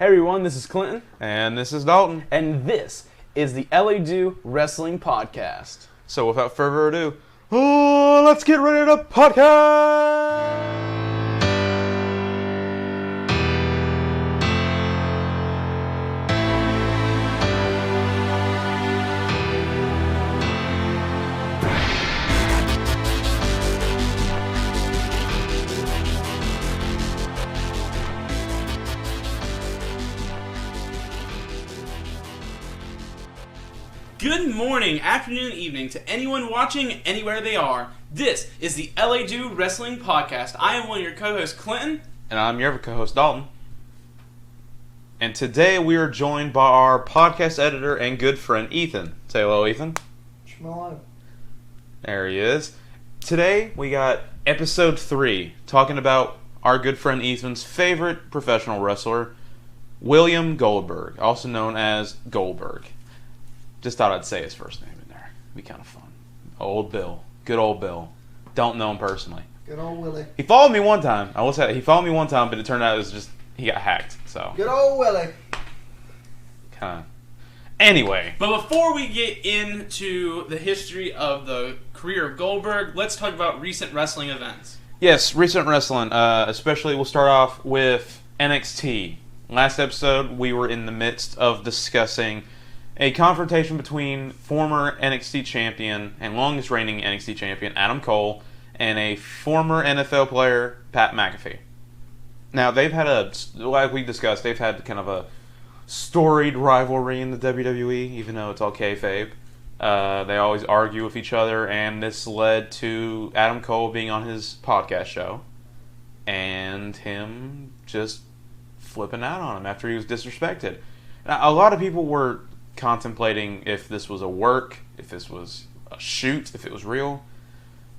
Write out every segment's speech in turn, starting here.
Hey everyone, this is Clinton. And this is Dalton. And this is the LA Wrestling Podcast. So without further ado, let's get ready to podcast! Good morning, afternoon, evening to anyone watching anywhere they are. This is the LA Wrestling Podcast. I am one of your co-hosts, Clinton. And I'm your other co-host, Dalton. And today we are joined by our podcast editor and good friend, Ethan. Say hello, Ethan. Hello. There he is. Today we got episode 3, talking about our good friend Ethan's favorite professional wrestler, William Goldberg, also known as Goldberg. Just thought I'd say his first name in there. It'd be kind of fun. Old Bill. Good old Bill. Don't know him personally. Good old Willie. He followed me one time. I will say he followed me one time, but it turned out it was just he got hacked. So Good old Willie. kind of. Anyway, But before we get into the history of the career of Goldberg, let's talk about recent wrestling events. yes, recent wrestling. Especially we'll start off with NXT. Last episode we were in the midst of discussing a confrontation between former NXT champion and longest reigning NXT champion Adam Cole and a former NFL player, Pat McAfee. Now, they've had like we discussed, they've had kind of a storied rivalry in the WWE, even though it's all kayfabe. They always argue with each other, and this led to Adam Cole being on his podcast show and him just flipping out on him after he was disrespected. Now, a lot of people were contemplating if this was a work, if this was a shoot, if it was real.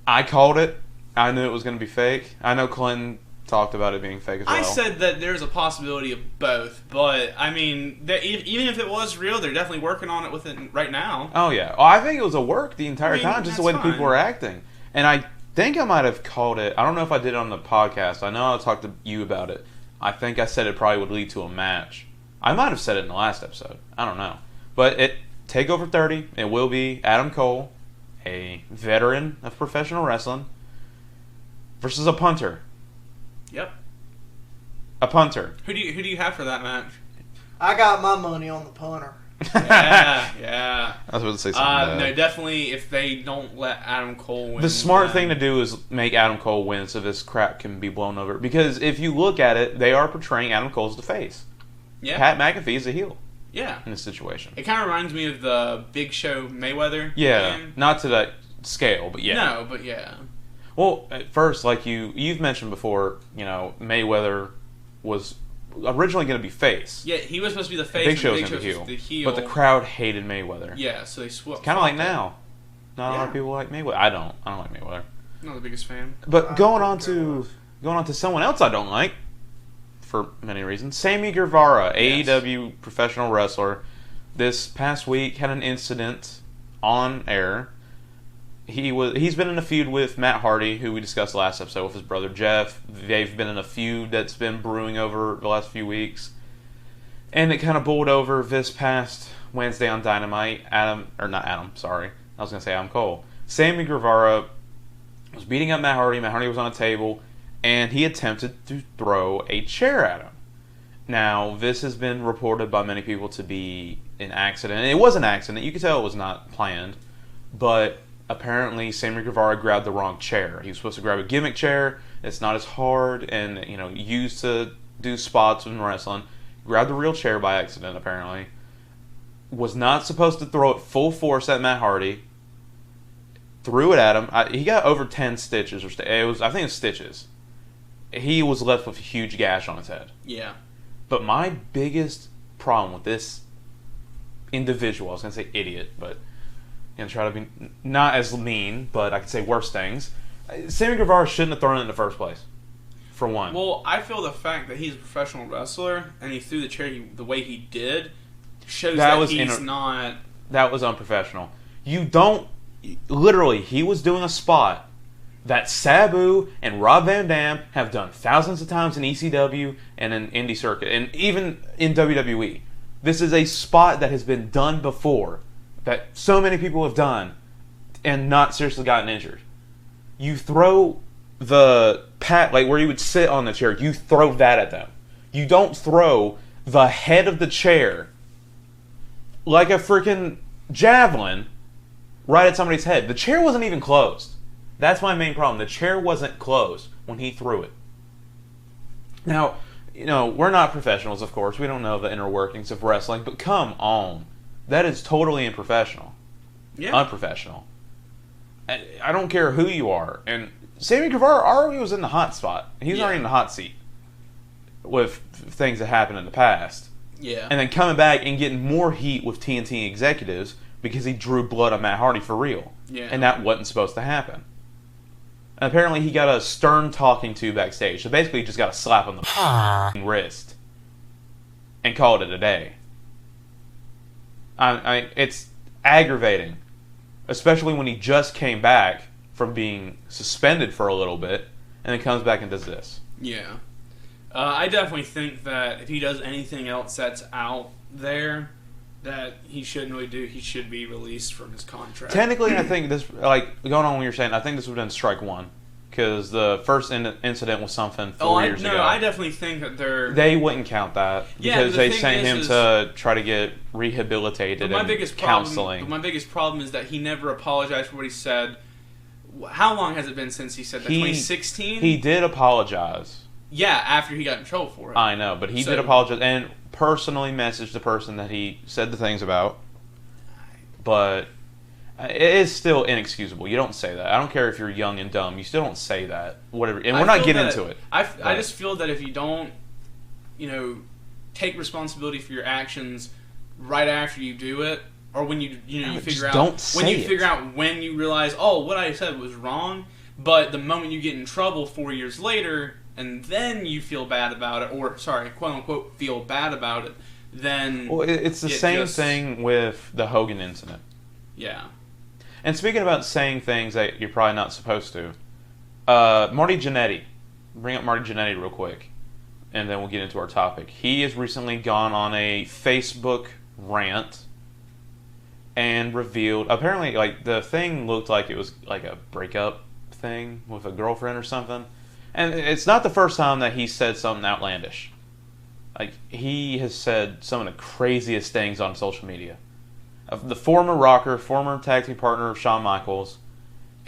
I called it. I knew it was going to be fake. I know Clinton talked about it being fake as well. I said that there's a possibility of both, but I mean, even if it was real, they're definitely working on it with it right now. Oh, yeah. I think it was a work the entire time, just the way the people were acting. And I think I might have called it. I don't know if I did it on the podcast. I know I talked to you about it. I think I said it probably would lead to a match. I might have said it in the last episode. I don't know. But at TakeOver 30, it will be Adam Cole, a veteran of professional wrestling, versus a punter. Yep. A punter. Who do you have for that match? I got my money on the punter. Yeah. I was about to say something. No, definitely if they don't let Adam Cole win. The smart thing to do is make Adam Cole win so this crap can be blown over. Because if you look at it, they are portraying Adam Cole as the face. Yeah. Pat McAfee is the heel. Yeah. In this situation. It kind of reminds me of the Big Show Mayweather. Yeah. game. Not to that scale, but yeah. No, but yeah. Well, at first, like you've mentioned before, Mayweather was originally going to be face. Yeah, he was supposed to be the face. Big Show and was going to be the heel. But the crowd hated Mayweather. Yeah, so they swapped. Kind of like now. Not a lot Yeah. of people like Mayweather. I don't like Mayweather. Not the biggest fan. But going on to someone else I don't like, for many reasons. Sammy Guevara, Yes. AEW professional wrestler, this past week had an incident on air. He's been in a feud with Matt Hardy, who we discussed last episode, with his brother Jeff. They've been in a feud that's been brewing over the last few weeks. And it kind of boiled over this past Wednesday on Dynamite. Adam Cole. Sammy Guevara was beating up Matt Hardy. Matt Hardy was on a table, and he attempted to throw a chair at him. Now, this has been reported by many people to be an accident. And it was an accident. You could tell it was not planned. But apparently, Sammy Guevara grabbed the wrong chair. He was supposed to grab a gimmick chair. It's not as hard and, used to do spots in wrestling. Grabbed the real chair by accident, apparently. Was not supposed to throw it full force at Matt Hardy. Threw it at him. He got over 10 stitches. I think it was stitches. He was left with a huge gash on his head. Yeah. But my biggest problem with this individual, I was going to say idiot, but try to be not as mean, but I could say worse things. Sammy Guevara shouldn't have thrown it in the first place, for one. Well, I feel the fact that he's a professional wrestler and he threw the chair the way he did shows that he's not... That was unprofessional. You don't... Literally, he was doing a spot, that Sabu and Rob Van Dam have done thousands of times in ECW and in Indie Circuit, and even in WWE. This is a spot that has been done before, that so many people have done, and not seriously gotten injured. You throw the like where you would sit on the chair, you throw that at them. You don't throw the head of the chair like a freaking javelin right at somebody's head. The chair wasn't even closed. That's my main problem. The chair wasn't closed when he threw it. Now, we're not professionals, of course. We don't know the inner workings of wrestling, but come on. That is totally unprofessional. Yeah. Unprofessional. I don't care who you are. And Sammy Guevara already was in the hot spot. He was already in the hot seat with things that happened in the past. Yeah. And then coming back and getting more heat with TNT executives because he drew blood on Matt Hardy for real. Yeah. And that wasn't supposed to happen. And apparently he got a stern talking to backstage. So basically he just got a slap on the wrist and called it a day. It's aggravating. Especially when he just came back from being suspended for a little bit and then comes back and does this. Yeah. I definitely think that if he does anything else that's out there that he shouldn't really do, he should be released from his contract. Technically, I think this, like, going on what you're saying, I think this would have been strike one. Because the first incident was something 4 years ago. No, I definitely think that they wouldn't count that. Because they sent him to try to get rehabilitated and counseling. But my biggest problem is that he never apologized for what he said. How long has it been since he said that? 2016? He did apologize. Yeah, after he got in trouble for it. I know, but he did apologize and personally messaged the person that he said the things about. But it is still inexcusable. You don't say that. I don't care if you're young and dumb. You still don't say that. Whatever. And we're not getting into it. I just feel that if you don't, take responsibility for your actions right after you do it, or when you figure out when you realize, oh, what I said was wrong, but the moment you get in trouble 4 years later, and then you feel bad about it, or, quote unquote, feel bad about it, then... Well, it's the same thing with the Hogan incident. Yeah. And speaking about saying things that you're probably not supposed to, Marty Jannetty. Bring up Marty Jannetty real quick, and then we'll get into our topic. He has recently gone on a Facebook rant and revealed... Apparently, like, the thing looked like it was like a breakup thing with a girlfriend or something. And it's not the first time that he said something outlandish. Like, he has said some of the craziest things on social media. The former rocker, former tag team partner of Shawn Michaels.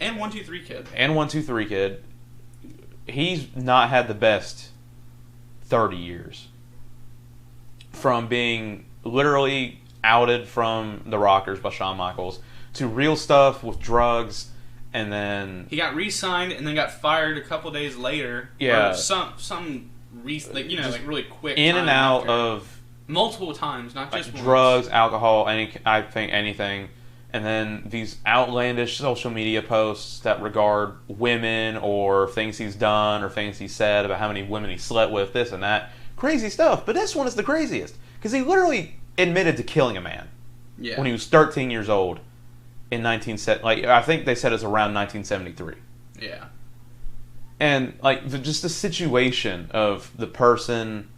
And 1-2-3 Kid. And 1-2-3 Kid. He's not had the best 30 years. From being literally outed from the Rockers by Shawn Michaels to real stuff with drugs. And then he got re-signed and then got fired a couple days later. Yeah, really quick. In and out of multiple times, not just once. Drugs, alcohol, anything, and then these outlandish social media posts that regard women or things he's done or things he said about how many women he slept with, this and that, crazy stuff. But this one is the craziest because he literally admitted to killing a man when he was 13 years old. In I think they said it's around 1973. Yeah. And just the situation of the person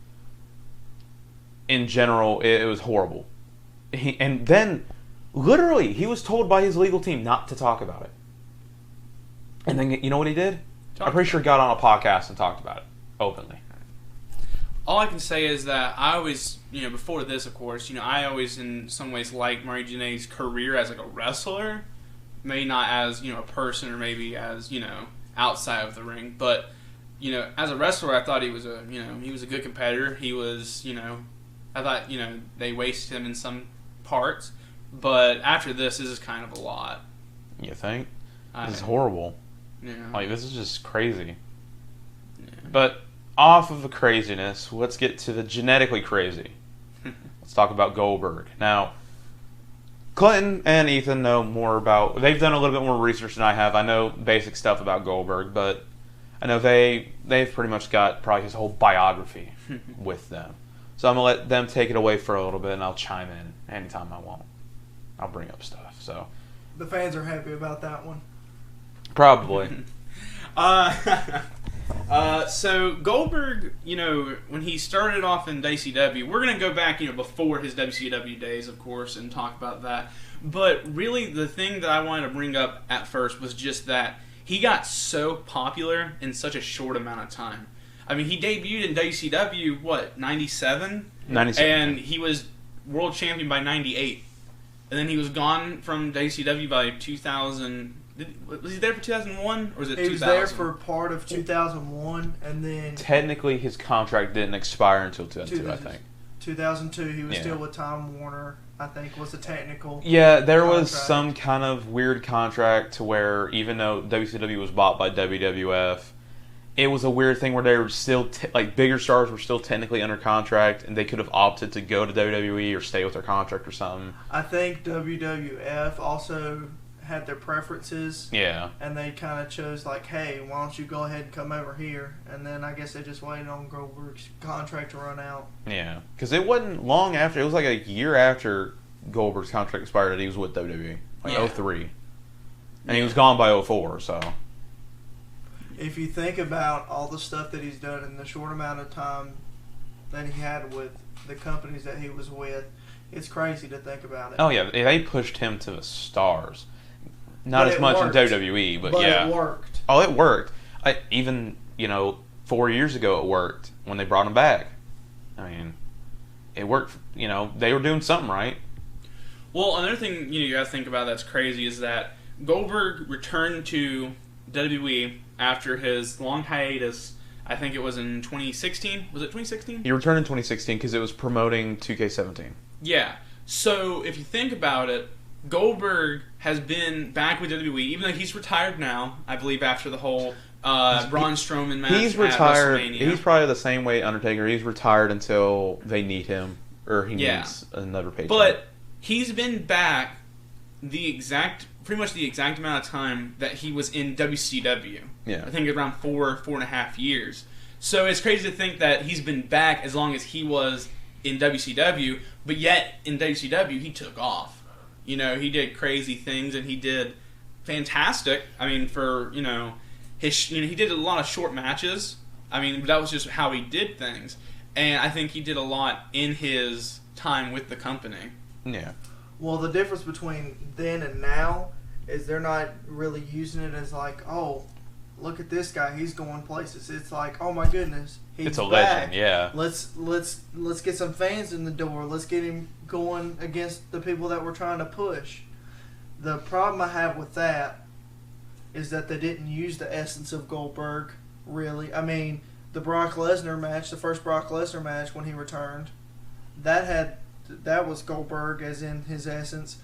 in general, it was horrible. And then literally he was told by his legal team not to talk about it. And then you know what he did? I'm pretty sure he got on a podcast and talked about it openly. All I can say is that I always, before this, of course, I always in some ways liked Marty Jannetty's career as like a wrestler. Maybe not as, a person or maybe as, outside of the ring. But, as a wrestler, I thought he was a good competitor. He was, I thought, they wasted him in some parts. But after this is kind of a lot. You think? This is horrible. Yeah. This is just crazy. Yeah. But... off of the craziness, let's get to the genetically crazy. Let's talk about Goldberg. Now, Clinton and Ethan know more about... They've done a little bit more research than I have. I know basic stuff about Goldberg, but I know they've pretty much got probably his whole biography with them. So I'm going to let them take it away for a little bit, and I'll chime in anytime I want. I'll bring up stuff. So the fans are happy about that one. Probably. So Goldberg, when he started off in WCW, we're going to go back, before his WCW days, of course, and talk about that. But really, the thing that I wanted to bring up at first was just that he got so popular in such a short amount of time. I mean, he debuted in WCW, 97? 97. And he was world champion by 98. And then he was gone from WCW by 2000. Was he there for 2001 or was it 2000? He was there for part of 2001, and then Technically, his contract didn't expire until 2002, I think. 2002, he was still with Time Warner, I think, was the technical. Yeah, there was contract. some kind of weird contract to where even though WCW was bought by WWF, it was a weird thing where they were still, bigger stars were still technically under contract, and they could have opted to go to WWE or stay with their contract or something. I think WWF also had their preferences. Yeah. And they kind of chose, hey, why don't you go ahead and come over here? And then I guess they just waited on Goldberg's contract to run out. Yeah. Because it wasn't long after, it was like a year after Goldberg's contract expired that he was with WWE. 03. And he was gone by 04, so. If you think about all the stuff that he's done in the short amount of time that he had with the companies that he was with, it's crazy to think about it. Oh, yeah. They pushed him to the stars. Not as much in WWE, but yeah. But it worked. Oh, it worked. Even, 4 years ago it worked when they brought him back. I mean, it worked. They were doing something right. Well, another thing you got to think about that's crazy is that Goldberg returned to WWE after his long hiatus. I think it was in 2016. Was it 2016? He returned in 2016 because it was promoting 2K17. Yeah. So if you think about it, Goldberg has been back with WWE, even though he's retired now. I believe after the whole Braun Strowman match. He's retired. At WrestleMania. He's probably the same way Undertaker. He's retired until they need him or he needs another paycheck. But he's been back pretty much the exact amount of time that he was in WCW. Yeah. I think around 4.5 years. So it's crazy to think that he's been back as long as he was in WCW, but yet in WCW he took off. He did crazy things and he did fantastic. I mean, for he did a lot of short matches. I mean, that was just how he did things, and I think he did a lot in his time with the company. Yeah. Well, the difference between then and now is they're not really using it as oh, look at this guy, he's going places. It's oh my goodness, he's It's a back. legend, yeah. Let's get some fans in the door. Let's get him going against the people that we're trying to push. The problem I have with that is that they didn't use the essence of Goldberg, really. I mean, the Brock Lesnar match, the first Brock Lesnar match when he returned, that was Goldberg as in his essence.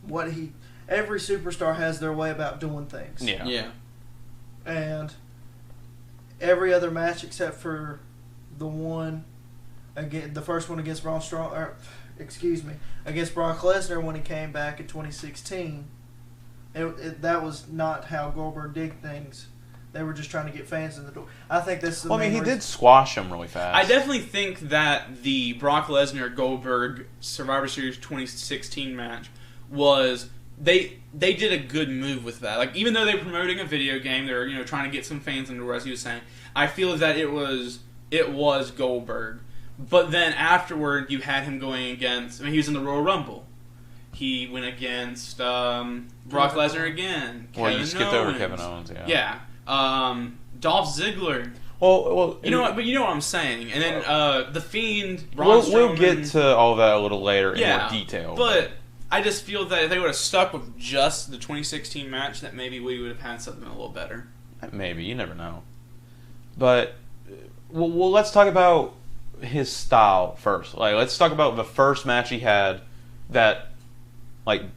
Every superstar has their way about doing things. Yeah. Yeah. And every other match except for the first one against against Brock Lesnar when he came back in 2016, that was not how Goldberg did things. They were just trying to get fans in the door. I think this is He did squash him really fast. I definitely think that the Brock Lesnar-Goldberg Survivor Series 2016 match was... They did a good move with that. Even though they were promoting a video game, they were trying to get some fans in the door, as he was saying. I feel that it was Goldberg, but then afterward you had him going against. He was in the Royal Rumble. He went against Brock Lesnar again. Well, you skipped over Kevin Owens. Yeah. Yeah. Dolph Ziggler. Well, you know what? But you know what I'm saying. And then the Fiend. We'll get to all that a little later in more detail. But I just feel that if they would have stuck with just the 2016 match, that maybe we would have had something a little better. Maybe. You never know. But, well, let's talk about his style first. Let's talk about the first match he had that,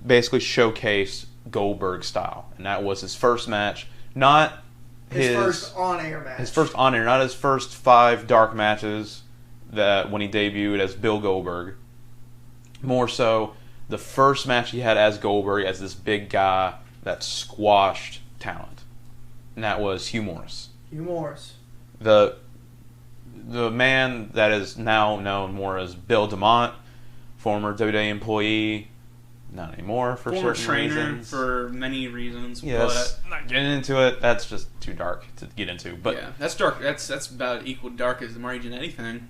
basically showcased Goldberg's style. And that was his first match. Not his first on-air match. His first on-air. Not his first 5 dark matches that when he debuted as Bill Goldberg. More so... the first match he had as Goldberg as this big guy that squashed talent. And that was Hugh Morris. Hugh Morris. The man that is now known more as Bill DeMott, former WWE employee, not anymore for Former certain trainer reasons. for many reasons. Yes, but not getting into it. That's just too dark to get into. But yeah, that's dark. That's about equal dark as the Murray Jannetty thing.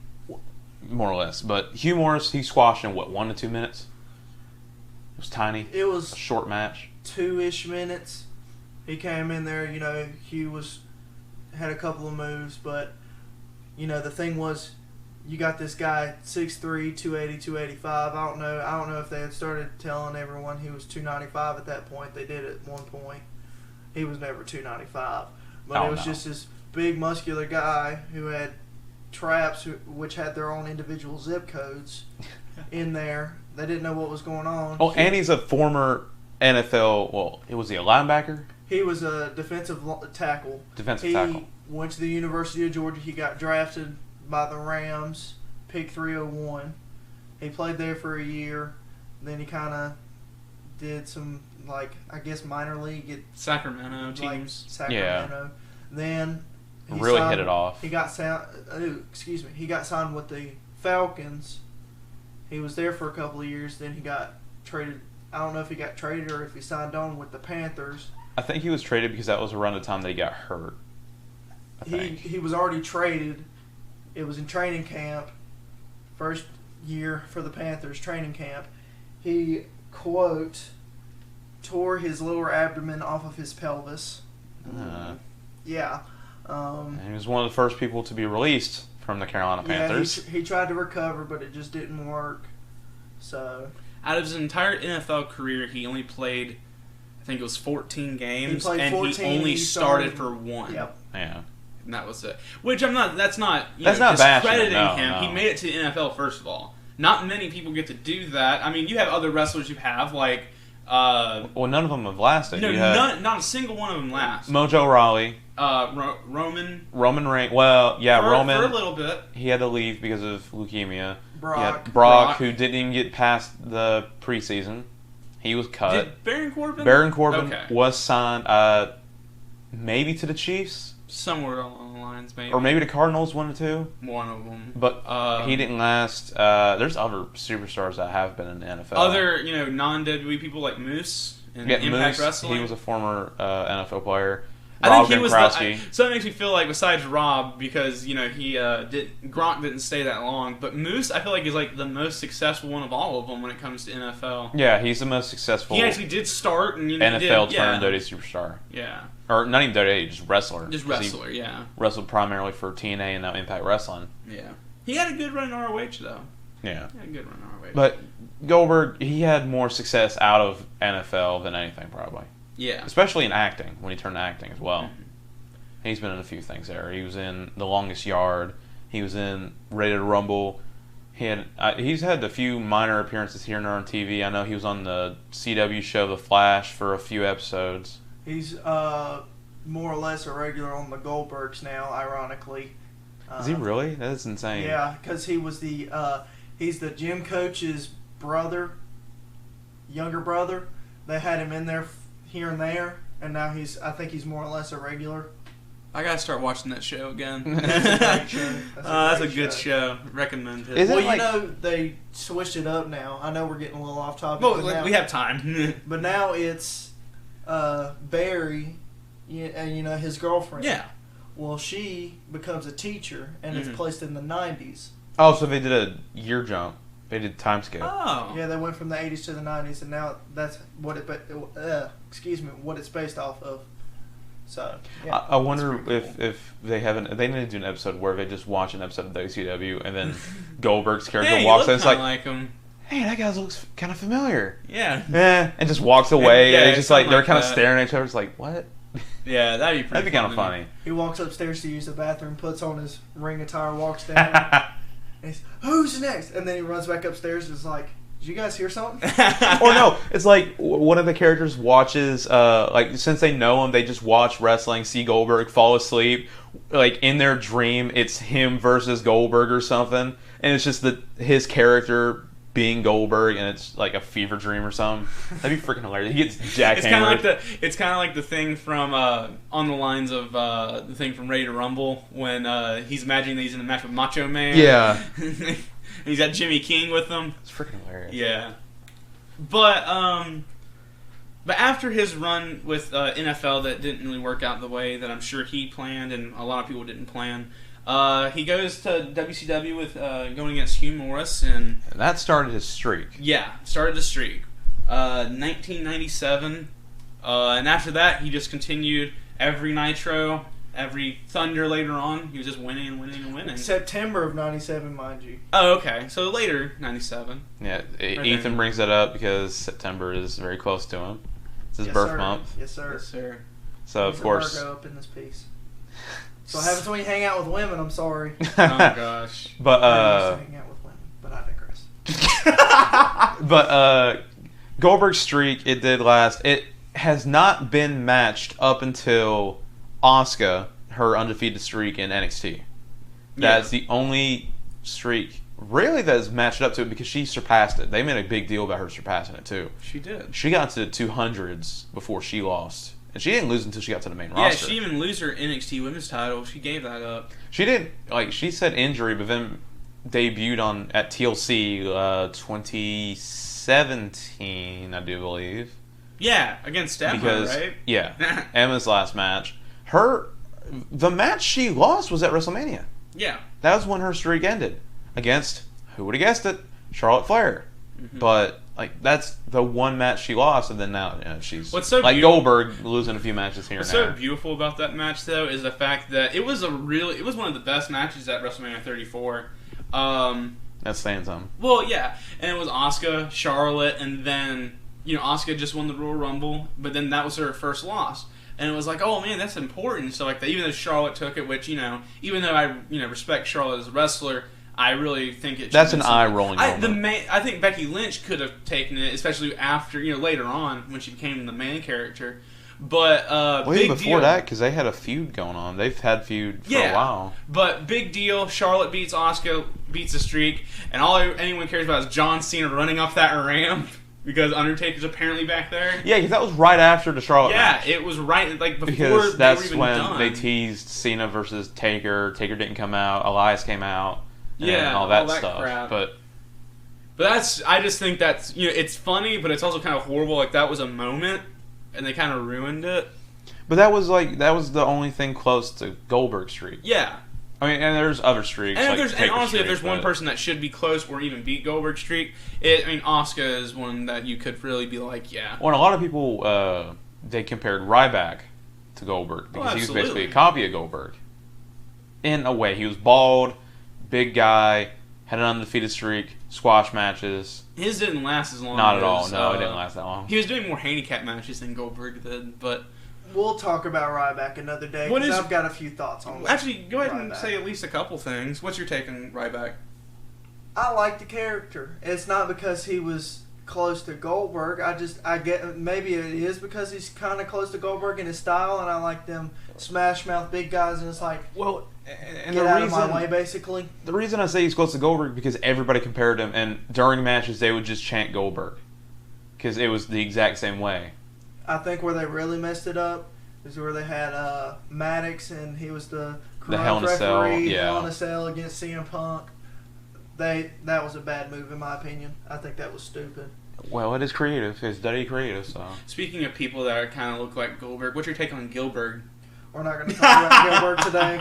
more or less. But Hugh Morris, he squashed in 1 to 2 minutes. It was tiny. It A was short match. 2-ish minutes. He came in there, Hugh had a couple of moves, but the thing was, you got this guy 6'3", 280, 285. I don't know if they had started telling everyone he was 295 at that point. They did at one point. He was never 295, but it was just this big muscular guy who had traps which had their own individual zip codes in there. They didn't know what was going on. Oh, and he's a former NFL. Well, was he a linebacker? He was a defensive tackle. Defensive tackle. He went to the University of Georgia. He got drafted by the Rams, pick 301. He played there for a year. Then he kind of did some, minor league at Sacramento teams. Sacramento. Yeah. Then he Really signed, hit it off. He got He got signed with the Falcons. He was there for a couple of years. Then he got traded. I don't know if he got traded or if he signed on with the Panthers. I think he was traded because that was around the time that he got hurt. He was already traded. It was in training camp. First year for the Panthers training camp. He, quote, tore his lower abdomen off of his pelvis. Yeah. And he was one of the first people to be released from the Carolina Panthers. Yeah, he tried to recover, but it just didn't work. So, out of his entire NFL career, he only played, I think it was 14 games, and 14, he only started for one. Yep. Yeah. And that was it. Which that's not bashing discrediting it, him. no. He made it to the NFL, first of all. Not many people get to do that. I mean, you have other wrestlers who have, Well, none of them have lasted. not a single one of them lasts. Mojo Rawley. Roman Reigns. Well, yeah, Roman. For a little bit. He had to leave because of leukemia. Brock, who didn't even get past the preseason. He was cut. Did Baron Corbin? Baron Corbin Okay. was signed maybe to the Chiefs. Somewhere along the lines, maybe. Or maybe the Cardinals, 1 or 2. One of them. But he didn't last. There's other superstars that have been in the NFL. Other, non-WWE people like Moose and Impact Moose, Wrestling. he was a former NFL player. I Rob think he Gronkowski. was. So it makes me feel like, besides Rob, because Gronk didn't stay that long, but Moose, I feel like is like the most successful one of all of them when it comes to NFL. Yeah, he's the most successful. He actually did start and NFL turned WWE superstar. Yeah. Or not even WWE, just wrestler. Just wrestler, yeah. Wrestled primarily for TNA and now Impact Wrestling. Yeah. He had a good run in ROH though. Yeah. He had a good run in ROH. But Goldberg, he had more success out of NFL than anything probably. Yeah. Especially in acting, when he turned to acting as well. Mm-hmm. He's been in a few things there. He was in The Longest Yard. He was in Ready to Rumble. He's had a few minor appearances here and there on TV. I know he was on the CW show The Flash for a few episodes. He's more or less a regular on the Goldbergs now, ironically. Is he really? That's insane. Yeah, because he's the gym coach's brother, younger brother. They had him in there here and there, and now I think he's more or less a regular. I gotta start watching that show again. That's a great show. That's a good show. Recommend it. Is it Well, they switched it up now. I know we're getting a little off topic. Well, but now, we have time. but now it's Barry, and his girlfriend. Yeah. Well, she becomes a teacher, and it's placed in the 90s. Oh, so they did a year jump. They did time skip. Oh. Yeah, they went from the 80s to the 90s, and now that's what what it's based off of. So, yeah. I wonder That's pretty cool. if they need to do an episode where they just watch an episode of WCW and then Goldberg's character Hey, walks you in. look It's kinda like, him. hey, that guy looks kind of familiar. Yeah. And just walks away. Yeah, and it's just like something they're like kind of that. staring at each other. It's like, what? Yeah, that'd be pretty That'd be kind of funny. He walks upstairs to use the bathroom, puts on his ring attire, walks down, and he's, who's next? And then he runs back upstairs and is like, did you guys hear something? Or no, it's like one of the characters watches, since they know him, they just watch wrestling, see Goldberg, fall asleep. Like, in their dream, it's him versus Goldberg or something. And it's just his character being Goldberg, and it's like a fever dream or something. That'd be freaking hilarious. He gets jackhammered. It's kind of like the thing from on the lines of the thing from Ready to Rumble when he's imagining that he's in a match with Macho Man. Yeah. And he's got Jimmy King with him. It's freaking hilarious. Yeah. But after his run with NFL that didn't really work out the way that I'm sure he planned and a lot of people didn't plan, he goes to WCW with going against Hugh Morris. And that started his streak. Yeah, started the streak. 1997. And after that, he just continued every Nitro, every Thunder later on. He was just winning and winning and winning. September of 97, mind you. Oh, okay. So later, 97. Yeah, Ethan brings that up because September is very close to him. It's his birth month. Yes, sir. Yes, sir. So, of course... Virgo up in this piece. So what happens when you hang out with women, I'm sorry. Oh, my gosh. But, I used to hang out with women, but I digress. But, Goldberg's streak, it did last. It has not been matched up until Asuka, her undefeated streak in NXT. That's the only streak really that is matched up to it because she surpassed it. They made a big deal about her surpassing it too. She did. She got to the 200s before she lost. And she didn't lose until she got to the main roster. Yeah, she didn't even lose her NXT women's title. She gave that up. She didn't, she said injury, but then debuted at TLC 2017, I do believe. Yeah, against Emma, right? Yeah, Emma's last match. The match she lost was at WrestleMania. Yeah. That was when her streak ended. Against, who would have guessed it, Charlotte Flair. Mm-hmm. But, that's the one match she lost, and then now she's... What's so Goldberg losing a few matches here and there. What's so beautiful about that match, though, is the fact that it was one of the best matches at WrestleMania 34. That's saying something. Well, yeah. And it was Asuka, Charlotte, and then, Asuka just won the Royal Rumble, but then that was her first loss. And it was like, oh man, that's important. So even though Charlotte took it, which, even though I, respect Charlotte as a wrestler, I really think it. That's an eye-rolling moment. I think Becky Lynch could have taken it, especially after, later on when she became the main character. But even before that, because they had a feud going on. They've had feud for a while. But big deal. Charlotte beats Asuka, beats the streak, and all anyone cares about is John Cena running up that ramp. Because Undertaker's apparently back there. Yeah, because that was right after the Charlotte match. Yeah, it was right, before because that's they were even when done. They teased Cena versus Taker. Taker didn't come out. Elias came out. And yeah, all that stuff. Crap. But I just think that's, it's funny, but it's also kind of horrible. That was a moment, and they kind of ruined it. But that was the only thing close to Goldberg's streak. Yeah. I mean, and there's other streaks. And, honestly, if there's one person that should be close or even beat Goldberg's streak, Asuka is one that you could really be like, yeah. Well, and a lot of people, they compared Ryback to Goldberg because he was basically a copy of Goldberg. In a way, he was bald, big guy, had an undefeated streak, squash matches. His didn't last as long. Not at all. No, it didn't last that long. He was doing more handicap matches than Goldberg did, but... We'll talk about Ryback another day, because I've got a few thoughts on that. Actually, go ahead and say at least a couple things. What's your take on Ryback? I like the character. It's not because he was close to Goldberg. I get maybe it is because he's kind of close to Goldberg in his style, and I like them smash mouth big guys, and it's like, well, and get out of my way, basically. The reason I say he's close to Goldberg because everybody compared him, and during matches they would just chant Goldberg because it was the exact same way. I think where they really messed it up is where they had Maddox, and he was the Hell in a Cell, Hell in a Cell against CM Punk. That was a bad move in my opinion. I think that was stupid. Well, it is creative. It's dirty creative. So speaking of people that kind of look like Goldberg, what's your take on Gilbert? We're not going to talk about Gilbert today.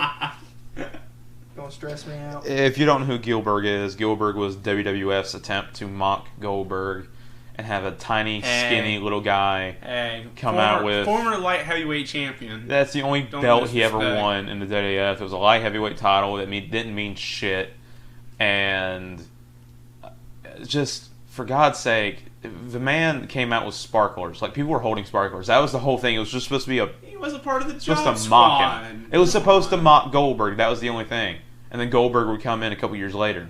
Don't stress me out. If you don't know who Gilbert is, Gilbert was WWF's attempt to mock Goldberg and have a tiny, skinny little guy come out with... Former light heavyweight champion. That's the only belt he ever won in the WWF. It was a light heavyweight title that didn't mean shit. And just, for God's sake, the man came out with sparklers. People were holding sparklers. That was the whole thing. It was just supposed to be He was a part of the job supposed to mock him. It was supposed to mock Goldberg. That was the only thing. And then Goldberg would come in a couple years later.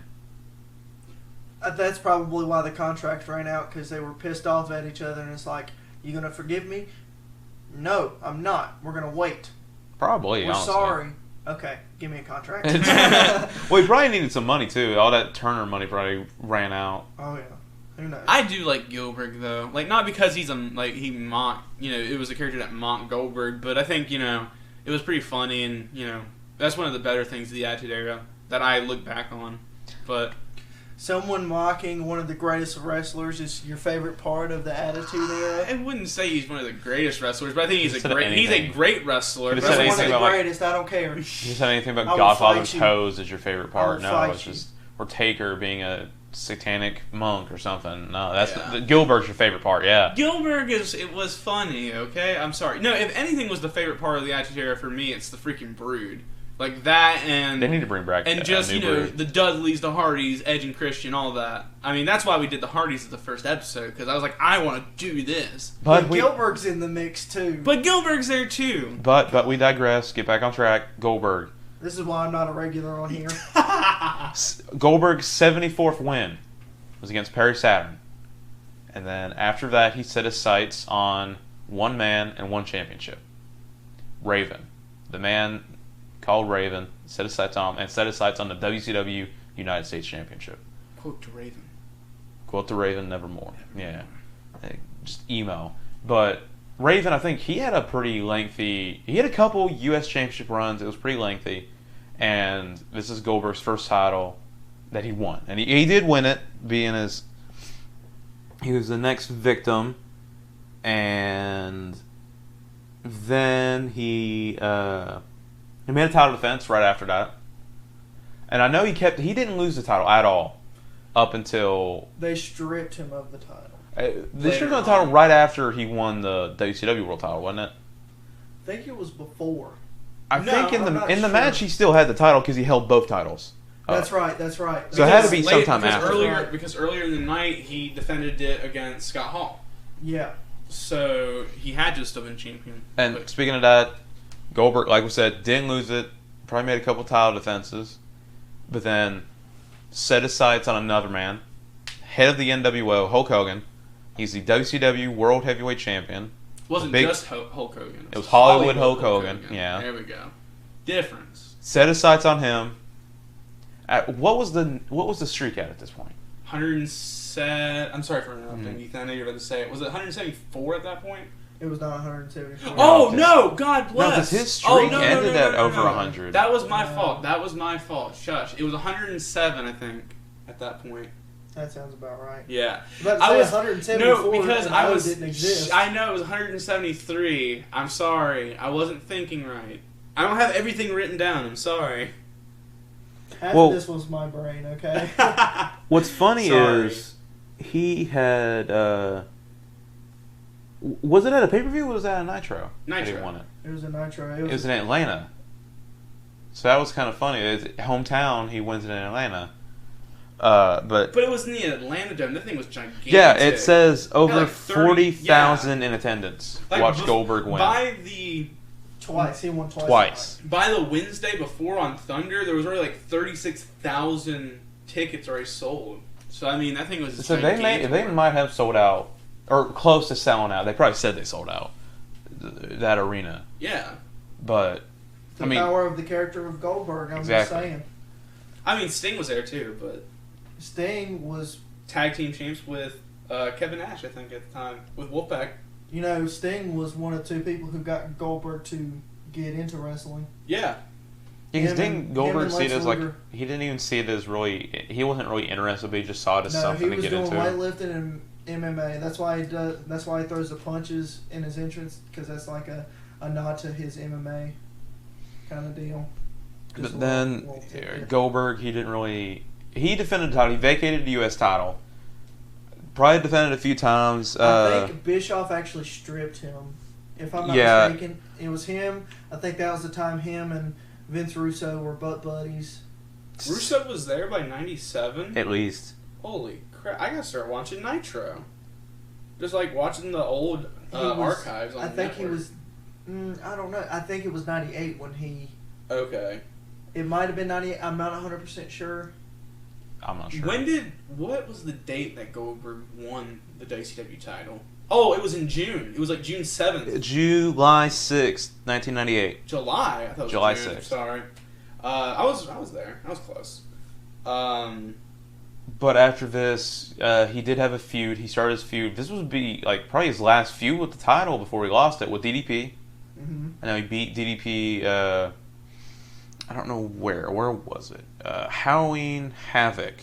That's probably why the contract ran out, because they were pissed off at each other, and it's like, you going to forgive me? No, I'm not. We're going to wait. Probably, We're honestly. sorry. Okay, give me a contract. Well, he probably needed some money, too. All that Turner money probably ran out. Oh, yeah. Who knows? I do like Gilbert, though. Not because he's he mocked, it was a character that mocked Goldberg, but I think, it was pretty funny, and, that's one of the better things of the Attitude Era that I look back on. But... someone mocking one of the greatest wrestlers is your favorite part of the Attitude Era? I wouldn't say he's one of the greatest wrestlers, but I think he's a anything. great wrestler. Could've But said That's one of anything the about, greatest. I don't care. You said anything about I will Godfather's fight you. hose as your favorite part? will No, fight it's you. just or Taker being a satanic monk or something. No, that's Yeah. Gilbert's your favorite part. Yeah. Gilberg it was funny, okay? I'm sorry. No, if anything was the favorite part of the Attitude Era for me, it's the freaking Brood. Like that and... They need to bring back And a just, new you know, Brood. the Dudleys, the Hardys, Edge and Christian, all that. I mean, that's why we did the Hardys at the first episode, because I was like, I want to do this. But Gilbert's in the mix too. But Gilberg's there too. But we digress. Get back on track. Goldberg. This is why I'm not a regular on here. Goldberg's 74th win was against Perry Saturn. And then after that, he set his sights on one man and one championship. Raven. The man called Raven set his sights on him and set his sights on the WCW United States Championship. Quote to Raven. Quote to Raven, nevermore. Yeah. Just emo. But Raven, I think he had a pretty lengthy... He had a couple U.S. Championship runs. It was pretty lengthy. And this is Goldberg's first title that he won. And he did win it, being his... He was the next victim. And then he made a title defense right after that. And I know he didn't lose the title at all up until... They stripped him of the title. They stripped him of the title right after he won the WCW World title, wasn't it? I think it was before. I No, think in I'm not the sure. match he still had the title because he held both titles. That's right. That's right. So it had to be sometime because after. because earlier in the night he defended it against Scott Hall. Yeah. So he had to still been champion. And But- speaking of that, Goldberg, like we said, didn't lose it. Probably made a couple title defenses. But then set his sights on another man. Head of the NWO, Hulk Hogan. He's the WCW World Heavyweight Champion. wasn't big- just Hulk Hogan. It was Hollywood Hulk Hogan, yeah. There we go. Difference. Set his sights on him. What was the streak at this point? 107. I'm sorry for interrupting, Ethan. I know you're about to say it. Was it 174 at that point? It was not 174. Oh no! God bless. No, because his streak Oh, no, ended no, at no, over no. 100. That was my fault. That was my fault. Shush. It was 107, I think, at that point. That sounds about right. Yeah. But I was 174 no because and I O was. didn't exist. I know it was 173. I'm sorry. I wasn't thinking right. I don't have everything written down. I'm sorry. Half Well- of this was my brain. Okay. What's funny Sorry. is he had. Was it at a pay-per-view or was that a Nitro? That he Nitro. won it. It was a Nitro. It was in Atlanta. So that was kind of funny. It's hometown, he wins it in Atlanta. But But it was in the Atlanta Dome. That thing was gigantic. yeah, it says over like 30 40,000 in attendance. Like, Watch Goldberg win. Twice. He won twice. Twice. By the Wednesday before on Thunder, there was already like 36,000 tickets already sold. So I mean, that thing was. So they might have sold out or close to selling out. They probably said they sold out that arena, Yeah, but The I mean, power of the character of Goldberg. I'm Exactly. just saying. I mean Sting was there too, but Sting was. tag team champs with Kevin Nash, I think at the time with Wolfpack. You know, Sting was one of two people who got Goldberg to get into wrestling. Yeah, because him didn't and Goldberg see it Lex as like Luger. he didn't even see it as really. He wasn't really interested, but he just saw it as No, he something to was get doing into. weightlifting and MMA. That's why he does. That's why he throws the punches in his entrance because that's like a nod to his MMA kind of deal. Just But then little tidbit. Goldberg, he didn't really. He defended the title. He vacated the U.S. title. Probably defended a few times. I think Bischoff actually stripped him. If I'm not Yeah. mistaken, it was him. I think that was the time him and Vince Russo were butt buddies. Rusev was there by '97. At least. Holy crap! I gotta start watching Nitro. Just like watching the old He was- archives on I the think he network. was. I don't know. I think it was '98 when he. Okay. It might have been '98. I'm not 100% sure. I'm not sure. What was the date that Goldberg won the WCW title? Oh, it was in June. It was like June 7th. July 6th, 1998. July. I thought it was July June. 6th. Sorry. I was there. I was close. But after this, he did have a feud. He started his feud. This would be like probably his last feud with the title before he lost it with DDP. Mm-hmm. I know he beat DDP. I don't know where. Where was it? Halloween Havoc.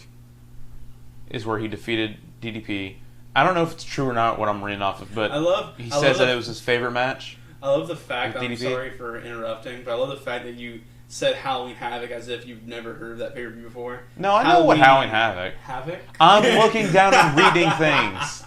is where he defeated DDP. I don't know if it's true or not what I'm reading off of, but he says that it was his favorite match. I love the fact, I'm DDP. sorry for interrupting, but I love the fact that you said Halloween Havoc as if you've never heard of that pay-per-view before. No, I know what Halloween Havoc. Havoc? I'm looking down and reading things.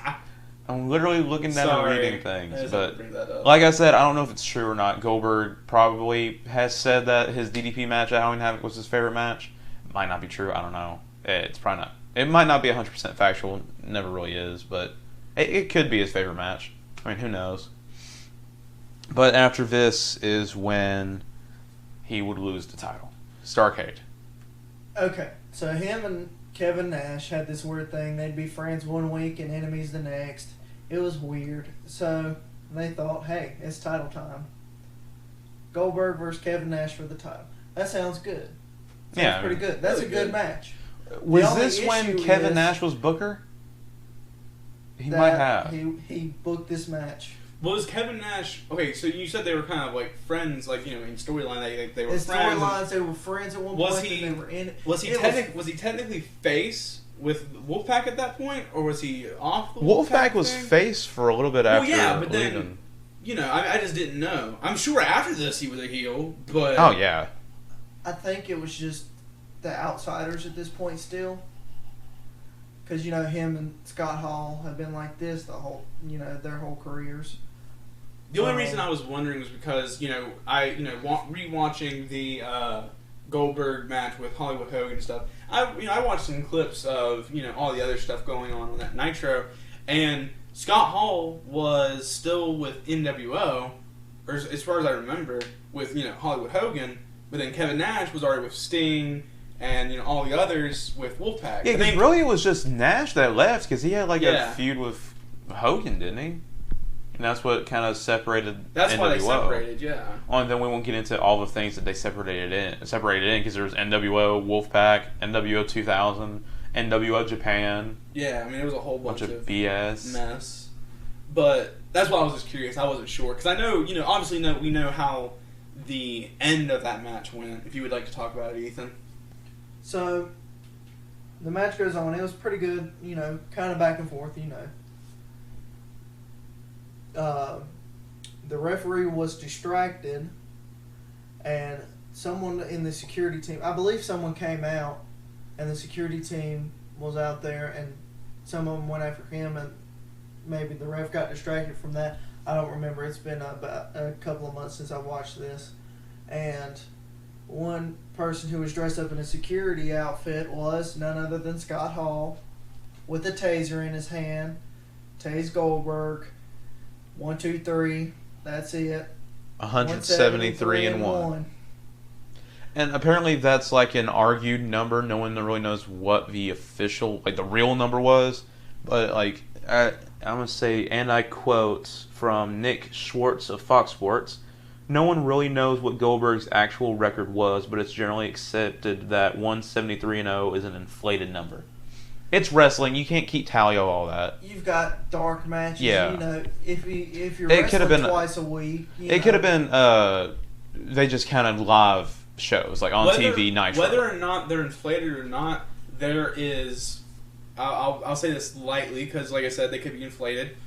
I'm literally looking down and reading things. But like I said, I don't know if it's true or not. Goldberg probably has said that his DDP match at Halloween Havoc was his favorite match. It might not be true. I don't know. It's probably not. It might not be 100% factual. It never really is. But it could be his favorite match. I mean, who knows? But after this is when he would lose the title. Starrcade. Okay, so him and Kevin Nash had this weird thing. They'd be friends one week and enemies the next. It was weird. So they thought, hey, it's title time. Goldberg versus Kevin Nash for the title. That sounds good. Sounds pretty good. That's a good match. Was this when Kevin Nash was Booker? He might have. He booked this match. Was Kevin Nash... Okay, so you said they were kind of like friends, like, in storyline, they were friends. In storylines, they were friends at one point, and they were in... Was he technically face with Wolfpack at that point, or was he off the Wolfpack was face for a little bit after but leaving. Then, I just didn't know. I'm sure after this he was a heel, but... Oh, yeah. I think it was just the outsiders at this point still. Because, him and Scott Hall have been like this their whole careers. The only reason I was wondering was because, rewatching the Goldberg match with Hollywood Hogan and stuff, I watched some clips of, all the other stuff going on that Nitro, and Scott Hall was still with NWO, or as far as I remember, with, Hollywood Hogan, but then Kevin Nash was already with Sting, and, all the others with Wolfpack. Yeah, because really it was just Nash that left, because he had, a feud with Hogan, didn't he? And that's what kind of separated That's NWO. Why they separated, yeah. Oh, and then we won't get into all the things that they separated in, because there was NWO, Wolfpack, NWO 2000, NWO Japan. Yeah, I mean, it was a whole bunch of BS. Mess. But that's why I was just curious. I wasn't sure. Because I know, obviously we know how the end of that match went. If you would like to talk about it, Ethan. So, the match goes on. It was pretty good, kind of back and forth, The referee was distracted, and someone in the security team, I believe someone came out, and the security team was out there, and some of them went after him, and maybe the ref got distracted from that. I don't remember. It's been about a couple of months since I watched this. And one person who was dressed up in a security outfit was none other than Scott Hall, with a taser in his hand. Tased Goldberg. 1, 2, 3. That's it. 173-1. And apparently that's an argued number. No one really knows what the official, the real number was. But I'm gonna say, and I quote from Nick Schwartz of Fox Sports: "No one really knows what Goldberg's actual record was, but it's generally accepted that 173-0 is an inflated number." It's wrestling. You can't keep tally of all that. You've got dark matches. Yeah. If you're wrestling twice a week. It could have been. They just kind of live shows on TV Nitro. Whether or not they're inflated or not, there is. I'll say this lightly because, like I said, they could be inflated.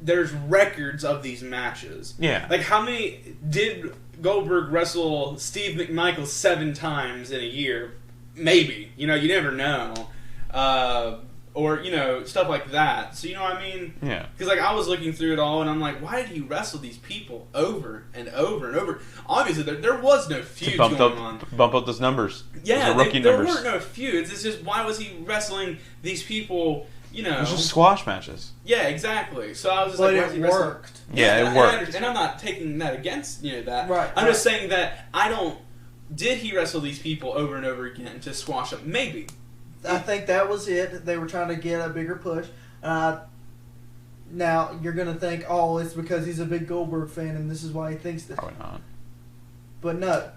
There's records of these matches. Yeah. How many did Goldberg wrestle Steve McMichael 7 times in a year? Maybe. You never know. Or stuff like that. So what I mean? Yeah. Because I was looking through it all, and I'm like, why did he wrestle these people over and over and over? Obviously, there was no feuds going on. Bump up those numbers. Yeah, those rookie there numbers. weren't no feuds. It's just, why was he wrestling these people? It was just squash matches. Yeah, exactly. So I was just but why is he worked. Yeah, it worked. And I'm not taking that against that. Right. I'm just saying that Did he wrestle these people over and over again to squash them? Maybe. I think that was it. They were trying to get a bigger push. Now, you're going to think, it's because he's a big Goldberg fan and this is why he thinks this. Probably not. But no.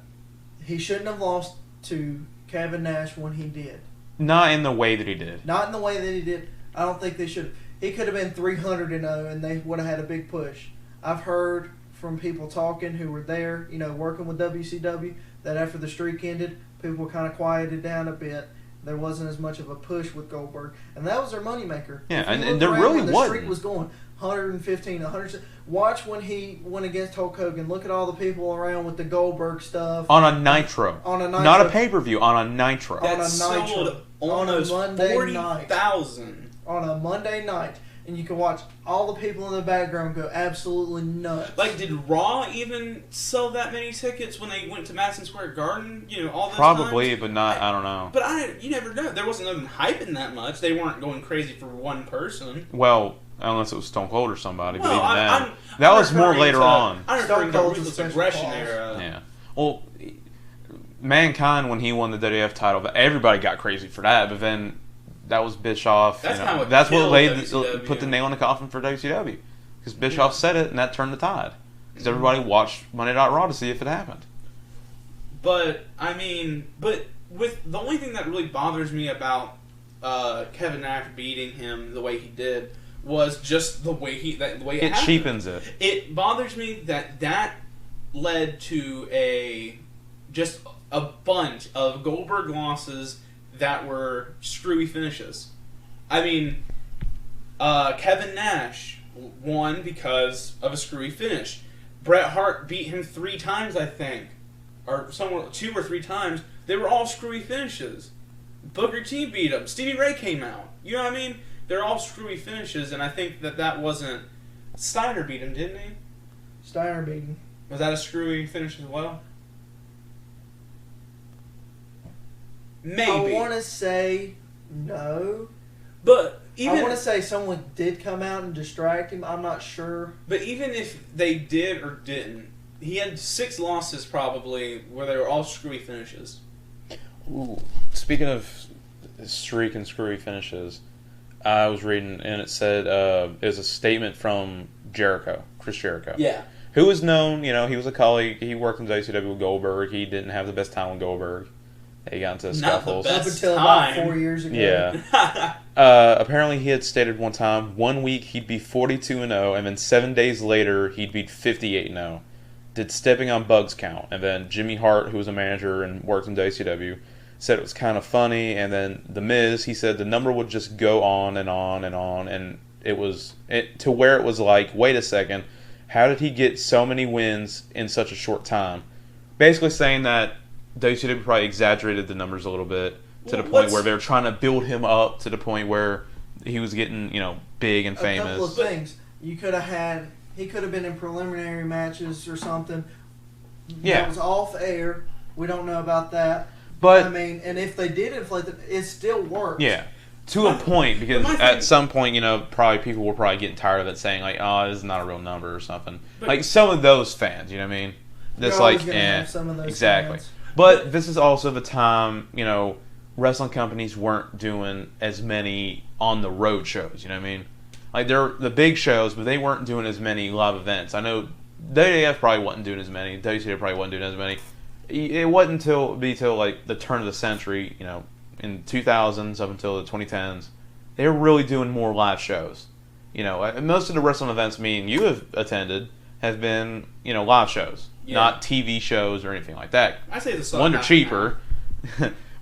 He shouldn't have lost to Kevin Nash when he did. Not in the way that he did. Not in the way that he did. I don't think they should. He could have been 300-0 and they would have had a big push. I've heard from people talking who were there, working with WCW, that after the streak ended, people kind of quieted down a bit. There wasn't as much of a push with Goldberg, and that was their moneymaker. Yeah, If you and look there around really when the wasn't. streak was going 115, 100. Watch when he went against Hulk Hogan. Look at all the people around with the Goldberg stuff On a Nitro. On a Nitro. Not a pay-per-view, on a Nitro. On a That sold Nitro. almost On a Monday night. 40,000. on a Monday night, and you can watch all the people in the background go absolutely nuts. Like, did Raw even sell that many tickets when they went to Madison Square Garden? You know, all those Probably, times? but not, I don't know. But you never know. There wasn't nothing hyping that much. They weren't going crazy for one person. Well, unless it was Stone Cold or somebody, but Well, even then. I'm that was more referring later to- on. I'm Stone referring to Cold's a Ruthless special Aggression cause. era. Yeah. Well, Mankind, when he won the WWF title, everybody got crazy for that, but then that was Bischoff. That's you know, kinda what that's what killed laid WCW. put the nail in the coffin for WCW. Because Bischoff said it, and that turned the tide. Because everybody watched Monday Night Raw to see if it happened. But with the only thing that really bothers me about Kevin Nash beating him the way he did was just the way it It happened. cheapens it. It bothers me that led to just a bunch of Goldberg losses that were screwy finishes. I mean, Kevin Nash won because of a screwy finish. Bret Hart beat him 3 times, I think, or somewhere 2 or 3 times. They were all screwy finishes. Booker T beat him. Stevie Ray came out. You know what I mean? They're all screwy finishes, and I think that wasn't. Steiner beat him, didn't he? Steiner beating. Was that a screwy finish as well? Maybe. I want to say no. But I want to say someone did come out and distract him. I'm not sure. But even if they did or didn't, he had 6 losses probably where they were all screwy finishes. Ooh. Speaking of streak and screwy finishes, I was reading and it said it was a statement from Jericho, Chris Jericho. Yeah. Who was known, he was a colleague. He worked in WCW with Goldberg. He didn't have the best time with Goldberg. He got into scuffles. Up Best until time. about 4 years ago. Yeah. Apparently, he had stated one time, 1 week he'd be 42-0, and then 7 days later he'd be 58-0. Did stepping on bugs count? And then Jimmy Hart, who was a manager and worked in WCW, said it was kind of funny. And then The Miz, he said the number would just go on and on and on, and to where it was like, wait a second, how did he get so many wins in such a short time? Basically saying that WCW probably exaggerated the numbers a little bit to the point where they were trying to build him up to the point where he was getting, big and famous. A couple of things. He could have been in preliminary matches or something. Yeah. That was off air. We don't know about that. But I mean, and if they did inflate it still worked. yeah, to a point, because at some point, probably people were probably getting tired of it, saying like, "Oh, this is not a real number" or something. Like some of those fans, you know what I mean? That's You're always like, gonna have some of those exactly. fans. But this is also the time, wrestling companies weren't doing as many on the road shows. You know what I mean? Like they're the big shows, but they weren't doing as many live events. I know WWF probably wasn't doing as many. WCW probably wasn't doing as many. It wasn't until like the turn of the century, in 2000s up until the 2010s, they were really doing more live shows. Most of the wrestling events me and you have attended have been, live shows, not TV shows or anything like that. I say the One, they're cheaper,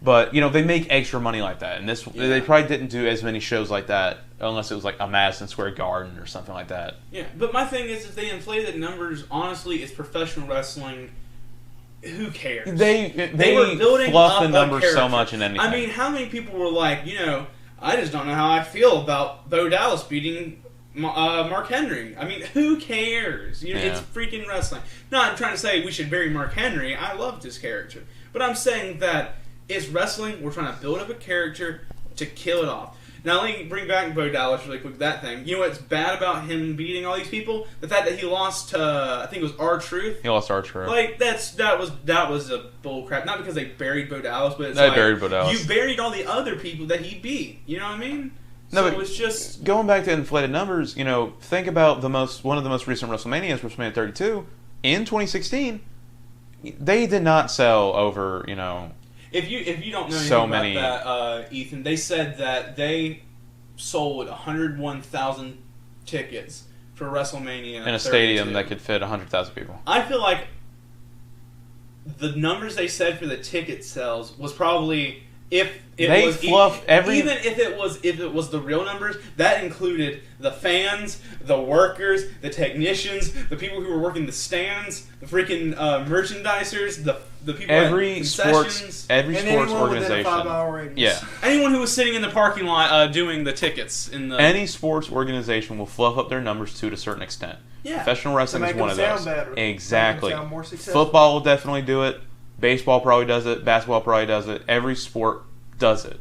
but they make extra money like that. And they probably didn't do as many shows like that unless it was like a Madison Square Garden or something like that. Yeah, but my thing is, if they inflated numbers, honestly, it's professional wrestling. Who cares? They were building fluff up the a numbers so character. much in anything. I mean, how many people were like, I just don't know how I feel about Bo Dallas beating Mark Henry. I mean, who cares? It's freaking wrestling. No, I'm trying to say we should bury Mark Henry. I loved his character. But I'm saying that it's wrestling. We're trying to build up a character to kill it off. Now, let me bring back Bo Dallas really quick, that thing. You know what's bad about him beating all these people? The fact that he lost to, I think it was R-Truth. He lost R-Truth. Like, that was a bull crap. Not because they buried Bo Dallas, but it's they buried Bo Dallas. You buried all the other people that he beat. You know what I mean? No, So but it's just... going back to inflated numbers, think about one of the most recent WrestleManias, WrestleMania 32, in 2016, they did not sell over, If you don't know anything so about many... that, Ethan, they said that they sold 101,000 tickets for WrestleMania in a 32. stadium that could fit 100,000 people. I feel like the numbers they said for the ticket sales was probably if it They was fluff every- even if it was the real numbers, that included the fans, the workers, the technicians, the people who were working the stands, the freaking merchandisers, the people every at concessions, sports and anyone organization. within a 5-hour radius. Yeah. anyone who was sitting in the parking lot doing the tickets in the Any sports organization will fluff up their numbers to a certain extent. yeah. Professional wrestling To is make one of them those. sound better. Exactly. Make them sound more successful. Football will definitely do it. Baseball probably does it. Basketball probably does it. Every sport does it.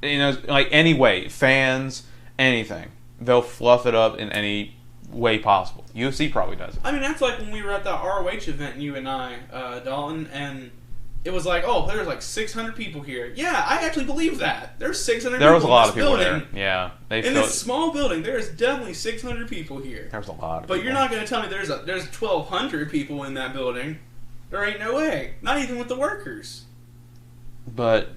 You know, like any way, fans, anything, they'll fluff it up in any way possible. UFC probably does it. I mean, that's like when we were at the ROH event, you and I, Dalton, and it was like, oh, there's like 600 people here. Yeah, I actually believe that. There's 600 There people was a lot of in this people building. there. Yeah, they In felt this small building, there's definitely 600 people here. there was a lot of But people. you're not going to tell me there's 1,200 people in that building. There ain't no way. Not even with the workers. But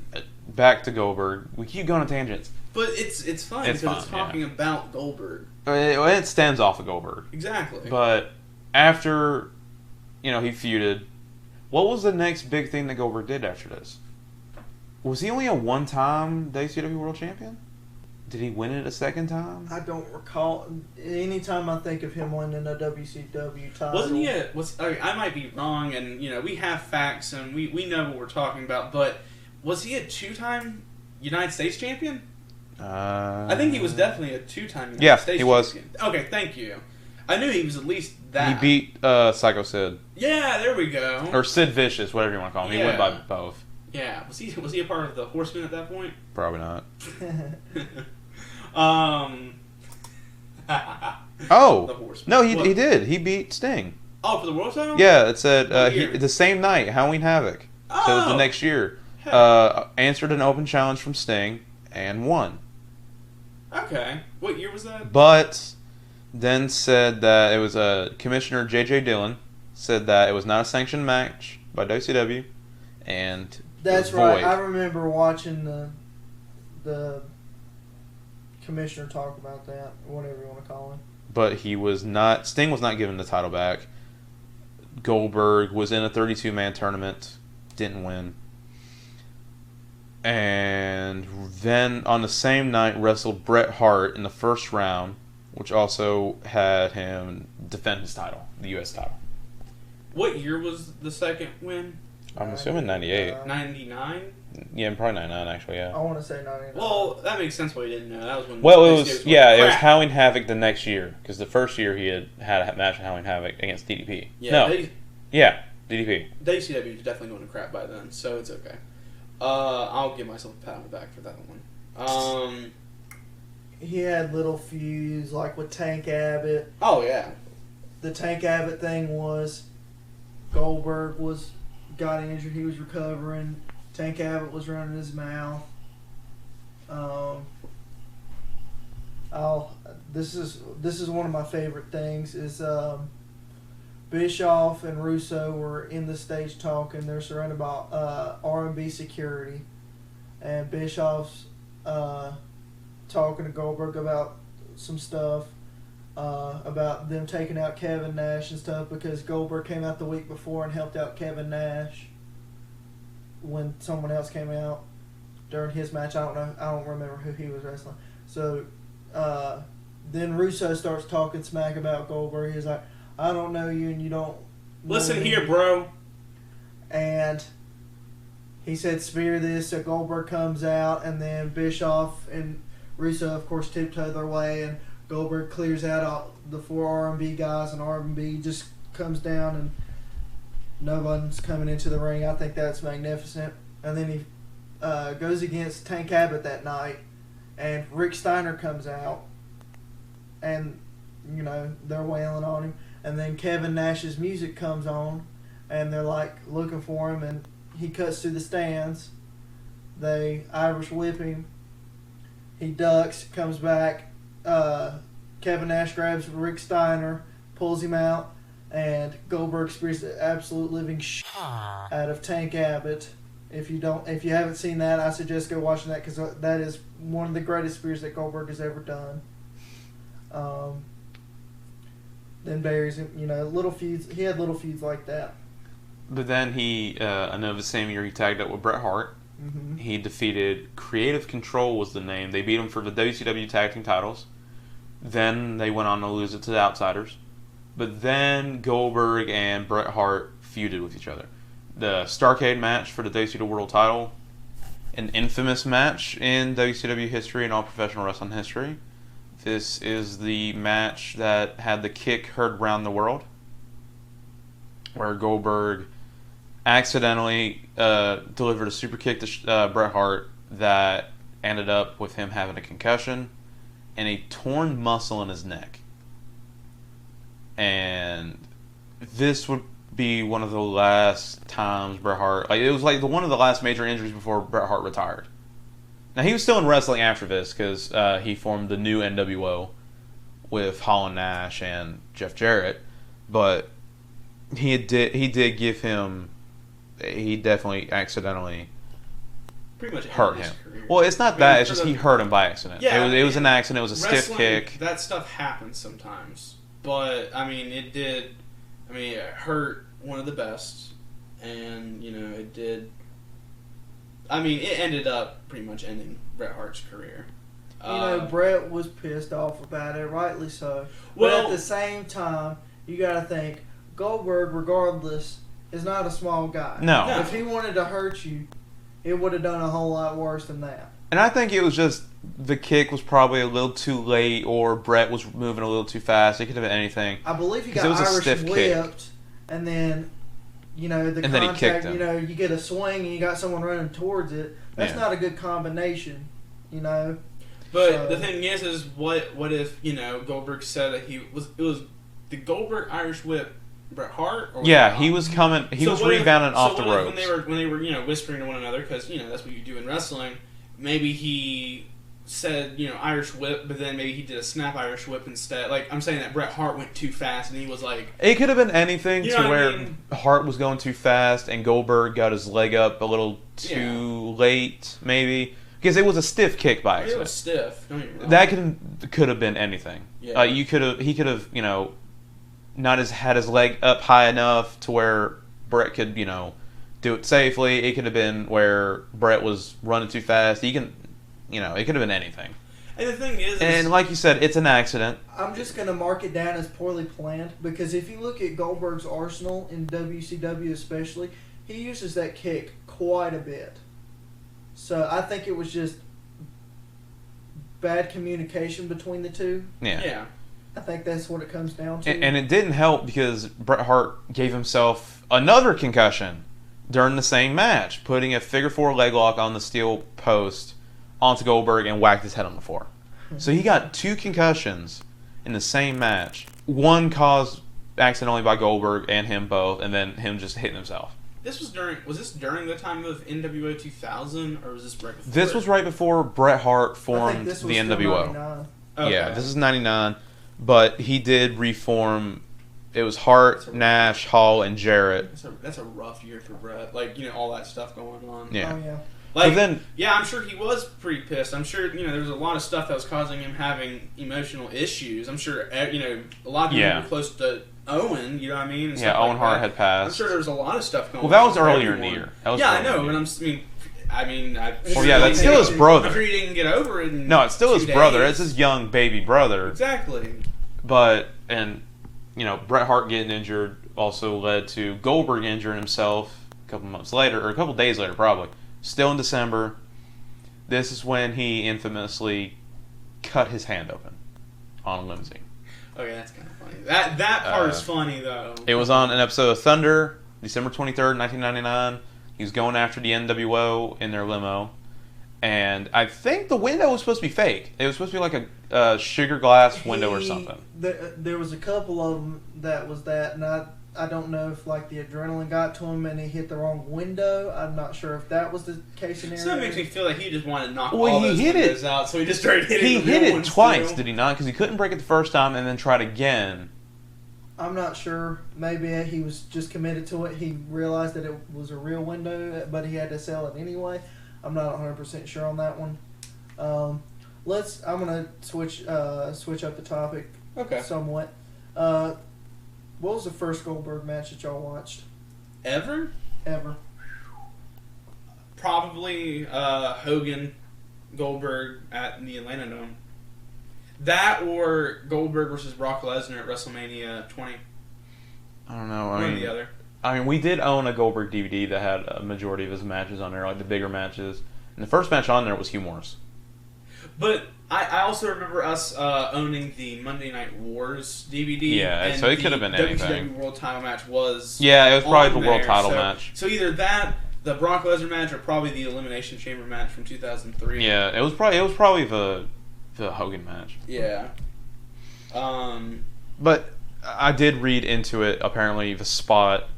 back to Goldberg. We keep going on tangents. But it's fun It's because it's fun, yeah. talking about Goldberg. It stems off of Goldberg. Exactly. But after, he feuded, what was the next big thing that Goldberg did after this? Was he only a one-time WCW World Champion? Did he win it a second time? I don't recall. Anytime I think of him winning a WCW title, Wasn't he I might be wrong, and we have facts and we know what we're talking about, but was he a 2-time United States champion? I think he was definitely a 2-time United States he was. champion. Okay, thank you. I knew he was at least that. He beat Psycho Sid. Yeah, there we go. Or Sid Vicious, whatever you want to call him. He went by Yeah. both. Yeah, was he a part of the Horsemen at that point? Probably not. The Oh! Horsemen. No, he What? did. He beat Sting. Oh, for the world title? Yeah, it said What year? the same night, Halloween Havoc. So it was the Oh! next year. Heck. Answered an open challenge from Sting and won. Okay. What year was that? But then said that it was Commissioner J.J. Dillon said that it was not a sanctioned match by WCW, and That's it was right. void. I remember watching the commissioner talk about that, whatever you want to call him. But Sting was not given the title back. Goldberg was in a 32-man tournament, didn't win. And then on the same night wrestled Bret Hart in the first round, which also had him defend his title, the U.S. title. What year was the second win? I'm assuming 98. 99? Yeah, probably 99 actually, yeah. I want to say 99. Well, that makes sense why you didn't know. That was when Well, it WCW was went it was crap. Halloween Havoc the next year because the first year he had a match at Halloween Havoc against DDP. Yeah, No, yeah, DDP. WCW was definitely going to crap by then, so it's okay. I'll give myself a pat on the back for that one. He had little feuds like with Tank Abbott. Oh yeah. The Tank Abbott thing was Goldberg got injured. He was recovering. Tank Abbott was running his mouth. This is one of my favorite things is Bischoff and Russo were in the stage talking. They're surrounded by R&B security, and Bischoff's talking to Goldberg about some stuff. About them taking out Kevin Nash and stuff because Goldberg came out the week before and helped out Kevin Nash when someone else came out during his match. I don't remember who he was wrestling. So then Russo starts talking smack about Goldberg. He's like, I don't know you and you don't know Listen me. here, bro. And he said spear this, so Goldberg comes out, and then Bischoff and Russo of course tiptoe their way, and Goldberg clears out all the 4 R&B guys, and R&B just comes down, and no one's coming into the ring. I think that's magnificent. And then he goes against Tank Abbott that night, and Rick Steiner comes out, and they're wailing on him. And then Kevin Nash's music comes on, and they're like looking for him, and he cuts through the stands. They Irish whip him. He ducks, comes back. Kevin Nash grabs Rick Steiner, pulls him out, and Goldberg spears the absolute living shit out of Tank Abbott. If you haven't seen that, I suggest go watching that because that is one of the greatest spears that Goldberg has ever done. Then buries him. Little feuds. He had little feuds like that. But then I know the same year he tagged up with Bret Hart Mm-hmm. He defeated Creative Control was the name. They beat him for the WCW Tag Team titles. Then they went on to lose it to the Outsiders. But then Goldberg and Bret Hart feuded with each other. The Starrcade match for the WCW World Title, an infamous match in WCW history and all professional wrestling history. This is the match that had the kick heard around the world, where Goldberg accidentally delivered a super kick to Bret Hart that ended up with him having a concussion and a torn muscle in his neck. And this would be one of the last times Bret Hart... it was like one of the last major injuries before Bret Hart retired. Now, he was still in wrestling after this because he formed the new NWO with Hall and Nash and Jeff Jarrett. But he did give him... He definitely accidentally pretty much hurt him. Well, it's not that. It's just he hurt him by accident. Yeah, it was an accident. It was a stiff kick. That stuff happens sometimes. But, I mean, it did... I mean, it hurt one of the best. And, it did... I mean, it ended up pretty much ending Bret Hart's career. Bret was pissed off about it, rightly so. Well, but at the same time, you got to think, Goldberg, regardless, is not a small guy. No. If he wanted to hurt you, it would have done a whole lot worse than that. And I think it was just the kick was probably a little too late, or Bret was moving a little too fast. It could have been anything. I believe he got Irish whipped, and then, the contact, then he kicked him. You get a swing and you got someone running towards it. That's not a good combination, But the thing is what if, Goldberg said that it was the Goldberg Irish whip Bret Hart? Or he was coming. He was rebounding off the ropes. When they were whispering to one another, because that's what you do in wrestling. Maybe he said Irish whip, but then maybe he did a snap Irish whip instead. Like, I'm saying that Bret Hart went too fast, and he was like, it could have been anything to where Hart was going too fast, and Goldberg got his leg up a little too late, maybe. Because it was a stiff kick by accident. It was stiff. Don't get me wrong. That could have been anything. Yeah. He could have not had his leg up high enough to where Bret could do it safely. It could have been where Bret was running too fast. It could have been anything. And the thing is, and like you said, it's an accident. I'm just going to mark it down as poorly planned, because if you look at Goldberg's arsenal in WCW especially, he uses that kick quite a bit. So I think it was just bad communication between the two. Yeah. I think that's what it comes down to. And it didn't help because Bret Hart gave himself another concussion during the same match, putting a figure four leg lock on the steel post onto Goldberg and whacked his head on the floor. So he got 2 concussions in the same match. One caused accidentally by Goldberg and him both, and then him just hitting himself. Was this during the time of NWO 2000, or was this right before? This was right before Bret Hart formed the NWO. Okay. Yeah, this is 99, but he did reform. It was Hart, Nash, Hall, and Jarrett. That's a rough year for Bret. Like, all that stuff going on. Yeah. Oh, yeah. Like, but then, I'm sure he was pretty pissed. I'm sure, there was a lot of stuff that was causing him having emotional issues. I'm sure, a lot of people were close to Owen, you know what I mean? Yeah, Owen Hart had passed. I'm sure there was a lot of stuff going on. Well, that was earlier in the year. I know, but that's still his brother. I'm sure he didn't get over it in No, it's still his 2 brother. days. It's his young baby brother. Exactly. But, Bret Hart getting injured also led to Goldberg injuring himself a couple months later, or a couple days later probably. Still in December. This is when he infamously cut his hand open on a limousine. Okay, that's kind of funny. That part is funny, though. It was on an episode of Thunder, December 23rd, 1999. He was going after the NWO in their limo. And I think the window was supposed to be fake. It was supposed to be like a sugar glass window or something. There was a couple of them that was that, and I don't know if the adrenaline got to him and he hit the wrong window. I'm not sure if that was the case scenario. So that makes me feel like he just wanted to knock all those windows out, so he just started hitting He the hit real it ones twice, too. did he not? Because he couldn't break it the first time and then tried again. I'm not sure. Maybe he was just committed to it. He realized that it was a real window, but he had to sell it anyway. I'm not 100% sure on that one. I'm gonna switch up the topic. Okay. Somewhat. What was the first Goldberg match that y'all watched? Ever? probably Hogan, Goldberg at the Atlanta Dome. That or Goldberg versus Brock Lesnar at WrestleMania 20. I don't know. One or the other. I mean, we did own a Goldberg DVD that had a majority of his matches on there, like the bigger matches. And the first match on there was Hugh Morris. But I also remember us owning the Monday Night Wars DVD. Yeah, and so it could have been anything. WCW World Title match was. Yeah, it was probably the on World there. Title match. So either that, the Brock Lesnar match, or probably the Elimination Chamber match from 2003. Yeah, it was probably the Hogan match. Yeah. But I did read into it. Apparently, the spot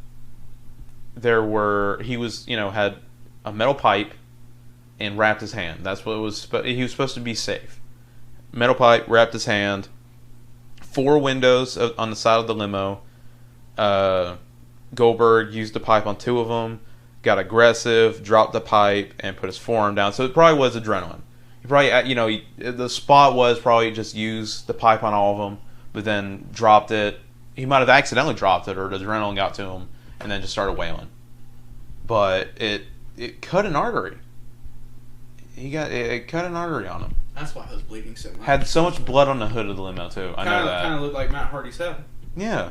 he was had a metal pipe and wrapped his hand. That's what it was. He was supposed to be safe. Metal pipe, wrapped his hand. 4 windows on the side of the limo. Goldberg used the pipe on 2 of them. Got aggressive, dropped the pipe, and put his forearm down. So it probably was adrenaline. He probably, the spot was probably just use the pipe on all of them, but then dropped it. He might have accidentally dropped it, or the adrenaline got to him, and then just started wailing. But it cut an artery. It cut an artery on him. That's why I was bleeding so much. Had so much blood on the hood of the limo too. I know that. Kind of looked like Matt Hardy said. Yeah,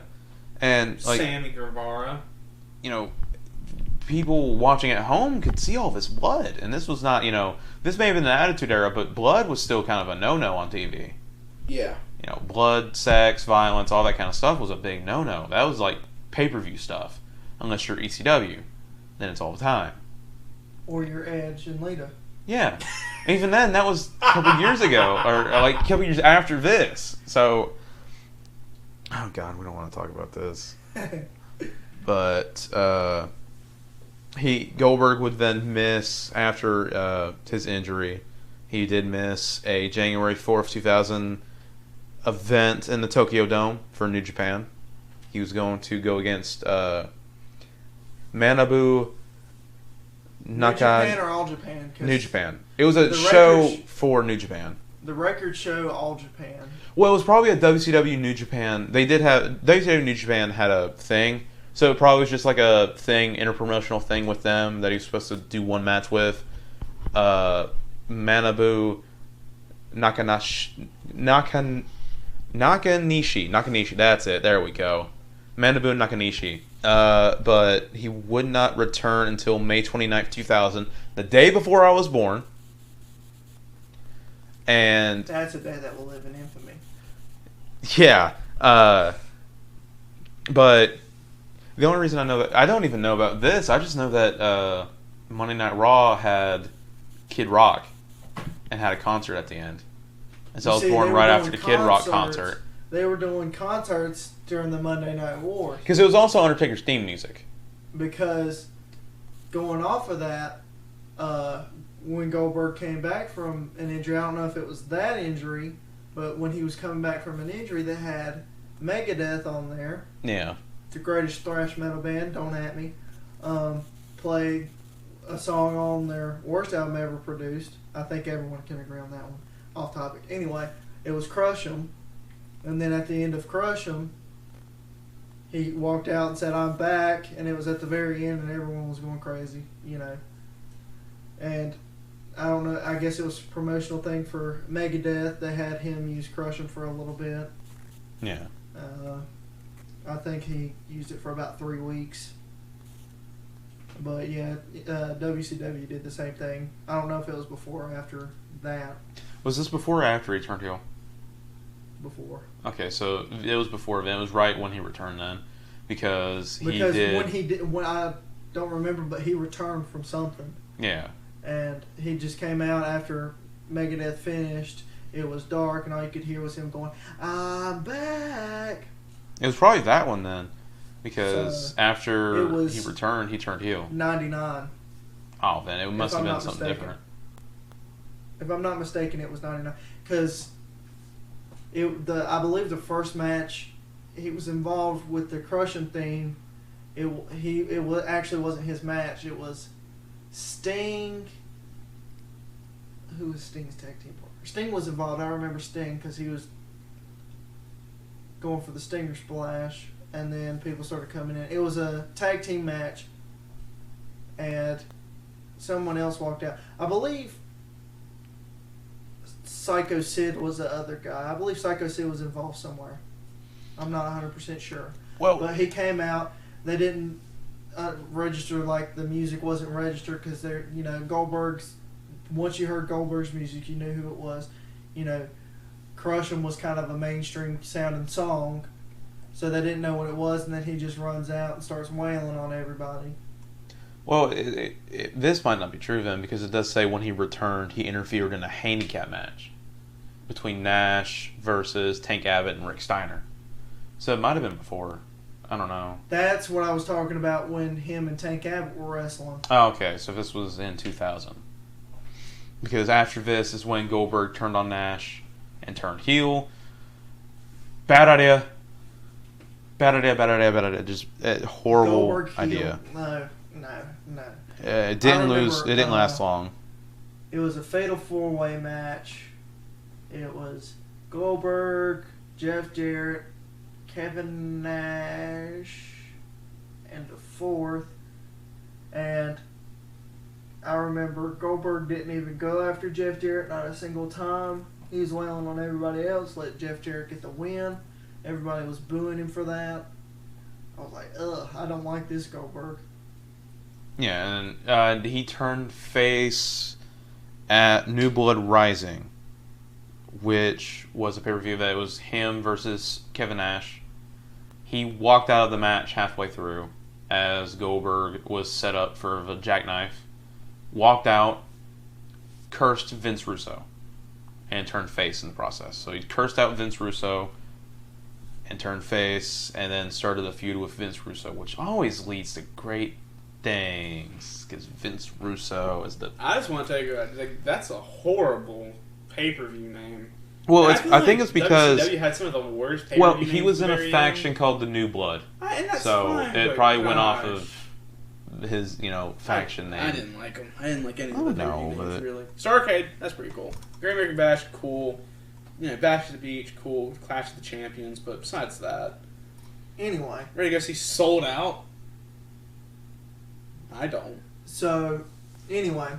and like Sammy Guevara. People watching at home could see all this blood, and this was not. This may have been the Attitude Era, but blood was still kind of a no-no on TV. Yeah. Blood, sex, violence, all that kind of stuff was a big no-no. That was like pay-per-view stuff, unless you're ECW, then it's all the time. Or your Edge and Lita. Yeah. Even then, that was a couple years ago, or like a couple years after this. So, oh God, we don't want to talk about this. But Goldberg would then miss after his injury. He did miss a January 4th, 2000 event in the Tokyo Dome for New Japan. He was going to go against Manabu New Japan or All Japan? New Japan. It was a show for New Japan. The records show All Japan. Well, it was probably a WCW New Japan. They did have WCW New Japan had a thing, so it probably was just like a thing, interpromotional thing with them that he was supposed to do one match with. Manabu Nakanishi. That's it. There we go. Manabu Nakanishi. But he would not return until May 29th, 2000, the day before I was born. And that's a day that will live in infamy. Yeah. But the only reason I know that, I don't even know about this, I just know that Monday Night Raw had Kid Rock and had a concert at the end. And so I was born right after the Kid Rock concert. They were doing concerts during the Monday Night Wars. Because it was also Undertaker's theme music. Because going off of that, when Goldberg came back from an injury, I don't know if it was that injury, but when he was coming back from an injury, they had Megadeth on there. Yeah. The greatest thrash metal band, don't at me. Play a song on their worst album ever produced. I think everyone can agree on that one. Off topic. Anyway, it was Crush 'Em. And then at the end of Crush 'Em, he walked out and said, "I'm back," and it was at the very end, and everyone was going crazy, And I don't know, I guess it was a promotional thing for Megadeth. They had him use Crush 'Em for a little bit. Yeah. I think he used it for about 3 weeks. But yeah, WCW did the same thing. I don't know if it was before or after that. Was this before or after he turned heel? Before. Okay, so it was before then. It was right when he returned then, because when I don't remember, but he returned from something. Yeah. And he just came out after Megadeth finished. It was dark, and all you could hear was him going, "I'm back." It was probably that one then, because after he returned, he turned heel. 99. Oh, then it must have been something different. If I'm not mistaken, it was 99. Because I believe the first match, he was involved with the Crushing theme. It actually wasn't his match. It was Sting. Who was Sting's tag team partner? Sting was involved. I remember Sting because he was going for the Stinger Splash, and then people started coming in. It was a tag team match, and someone else walked out. I believe Psycho Sid was the other guy. I believe Psycho Sid was involved somewhere. I'm not 100% sure. Well, But he came out. They didn't register, like the music wasn't registered because they're, Goldberg's. Once you heard Goldberg's music, you knew who it was. Crush 'Em was kind of a mainstream sounding song, so they didn't know what it was, and then he just runs out and starts wailing on everybody. Well, this might not be true then, because it does say when he returned, he interfered in a handicap match between Nash versus Tank Abbott and Rick Steiner. So it might have been before. I don't know. That's what I was talking about when him and Tank Abbott were wrestling. Oh, okay. So this was in 2000. Because after this is when Goldberg turned on Nash and turned heel. Bad idea. Bad idea. Just a horrible Goldberg heel. idea. No. It didn't lose. It didn't last long. It was a fatal 4-way match. It was Goldberg, Jeff Jarrett, Kevin Nash, and the fourth. And I remember Goldberg didn't even go after Jeff Jarrett, not a single time. He was wailing on everybody else, let Jeff Jarrett get the win. Everybody was booing him for that. I was like, ugh, I don't like this Goldberg. Yeah, and he turned face at New Blood Rising, which was a pay-per-view that was him versus Kevin Nash. He walked out of the match halfway through as Goldberg was set up for the jackknife. Walked out, cursed Vince Russo, and turned face in the process. So he cursed out Vince Russo and turned face, and then started a feud with Vince Russo, which always leads to great things, because Vince Russo is the... I just want to tell you, that's a horrible pay-per-view name. Well, I think it's because... WCW had some of the worst pay-per-view Well, names he was in a very faction young. called the New Blood. And that's So fine, it but probably went off gosh. of his, faction name. I didn't like him. I didn't like any of Oh, the no, names, but- really. Starrcade, that's pretty cool. Great American Bash, cool. Bash to the Beach, cool. Clash of the Champions, but besides that... Anyway. Ready to go see Sold Out? I don't. So, anyway.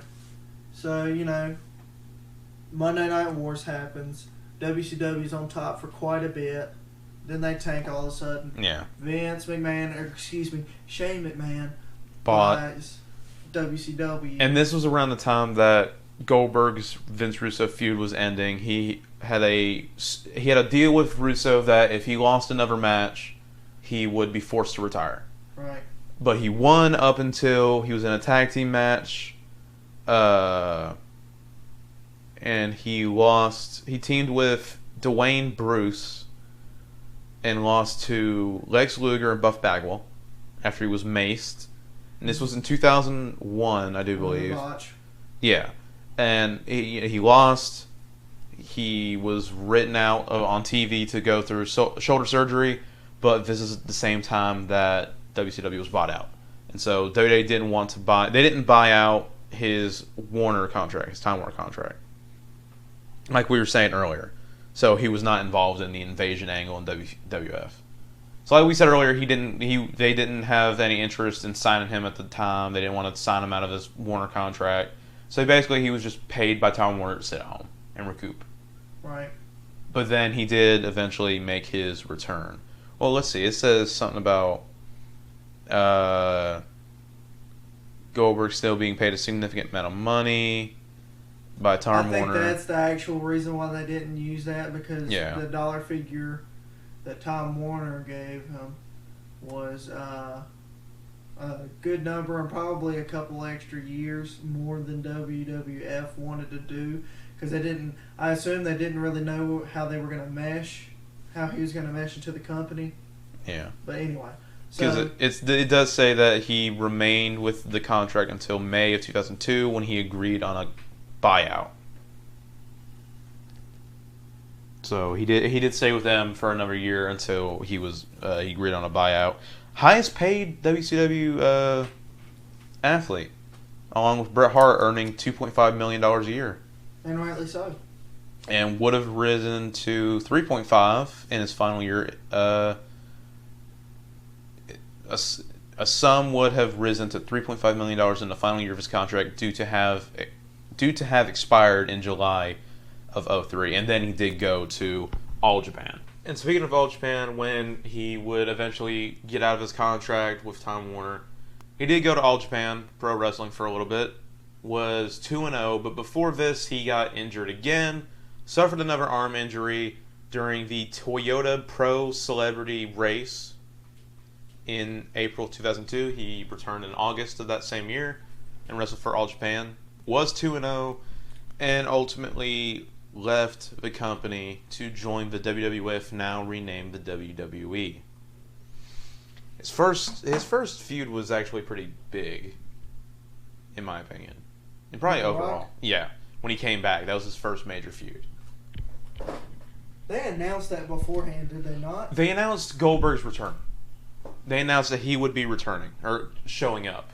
Monday Night Wars happens. WCW's on top for quite a bit. Then they tank all of a sudden. Yeah. Shane McMahon Bought. buys WCW. And this was around the time that Goldberg's Vince Russo feud was ending. He had a deal with Russo that if he lost another match, he would be forced to retire. Right. But he won up until he was in a tag team match. And he lost. He teamed with Dwayne Bruce and lost to Lex Luger and Buff Bagwell after he was maced. And this was in 2001, I do believe. Watch. Yeah. And he lost. He was written out on TV to go through shoulder surgery, but this is the same time that WCW was bought out. And so WWE didn't want to buy... They didn't buy out his Warner contract, his Time Warner contract. Like we were saying earlier. So he was not involved in the invasion angle in WWF. So like we said earlier, they didn't have any interest in signing him at the time. They didn't want to sign him out of his Warner contract. So basically he was just paid by Time Warner to sit at home and recoup. Right. But then he did eventually make his return. Well, let's see. It says something about Goldberg still being paid a significant amount of money by Time Warner. I think that's the actual reason why they didn't use that, because the dollar figure that Time Warner gave him was a good number and probably a couple extra years more than WWF wanted to do, because I assume they didn't really know how they were going to mesh, how he was going to mesh into the company. Yeah. But anyway. Because it does say that he remained with the contract until May of 2002 when he agreed on a buyout. So he did stay with them for another year until he agreed on a buyout. Highest paid WCW athlete, along with Bret Hart, earning $2.5 million a year. And rightly so. And would have risen to 3.5 in his final year. A sum would have risen to $3.5 million in the final year of his contract due to have expired in July of 2003, and then he did go to All Japan. And speaking of All Japan, when he would eventually get out of his contract with Time Warner, he did go to All Japan Pro Wrestling for a little bit, was 2-0, but before this he got injured again, suffered another arm injury during the Toyota Pro Celebrity Race in April 2002. He returned in August of that same year and wrestled for All Japan, was 2-0, and ultimately left the company to join the WWF, now renamed the WWE. His first feud was actually pretty big, in my opinion. And probably overall. Yeah. When he came back, that was his first major feud. They announced that beforehand, did they not? They announced Goldberg's return. They announced that he would be returning, or showing up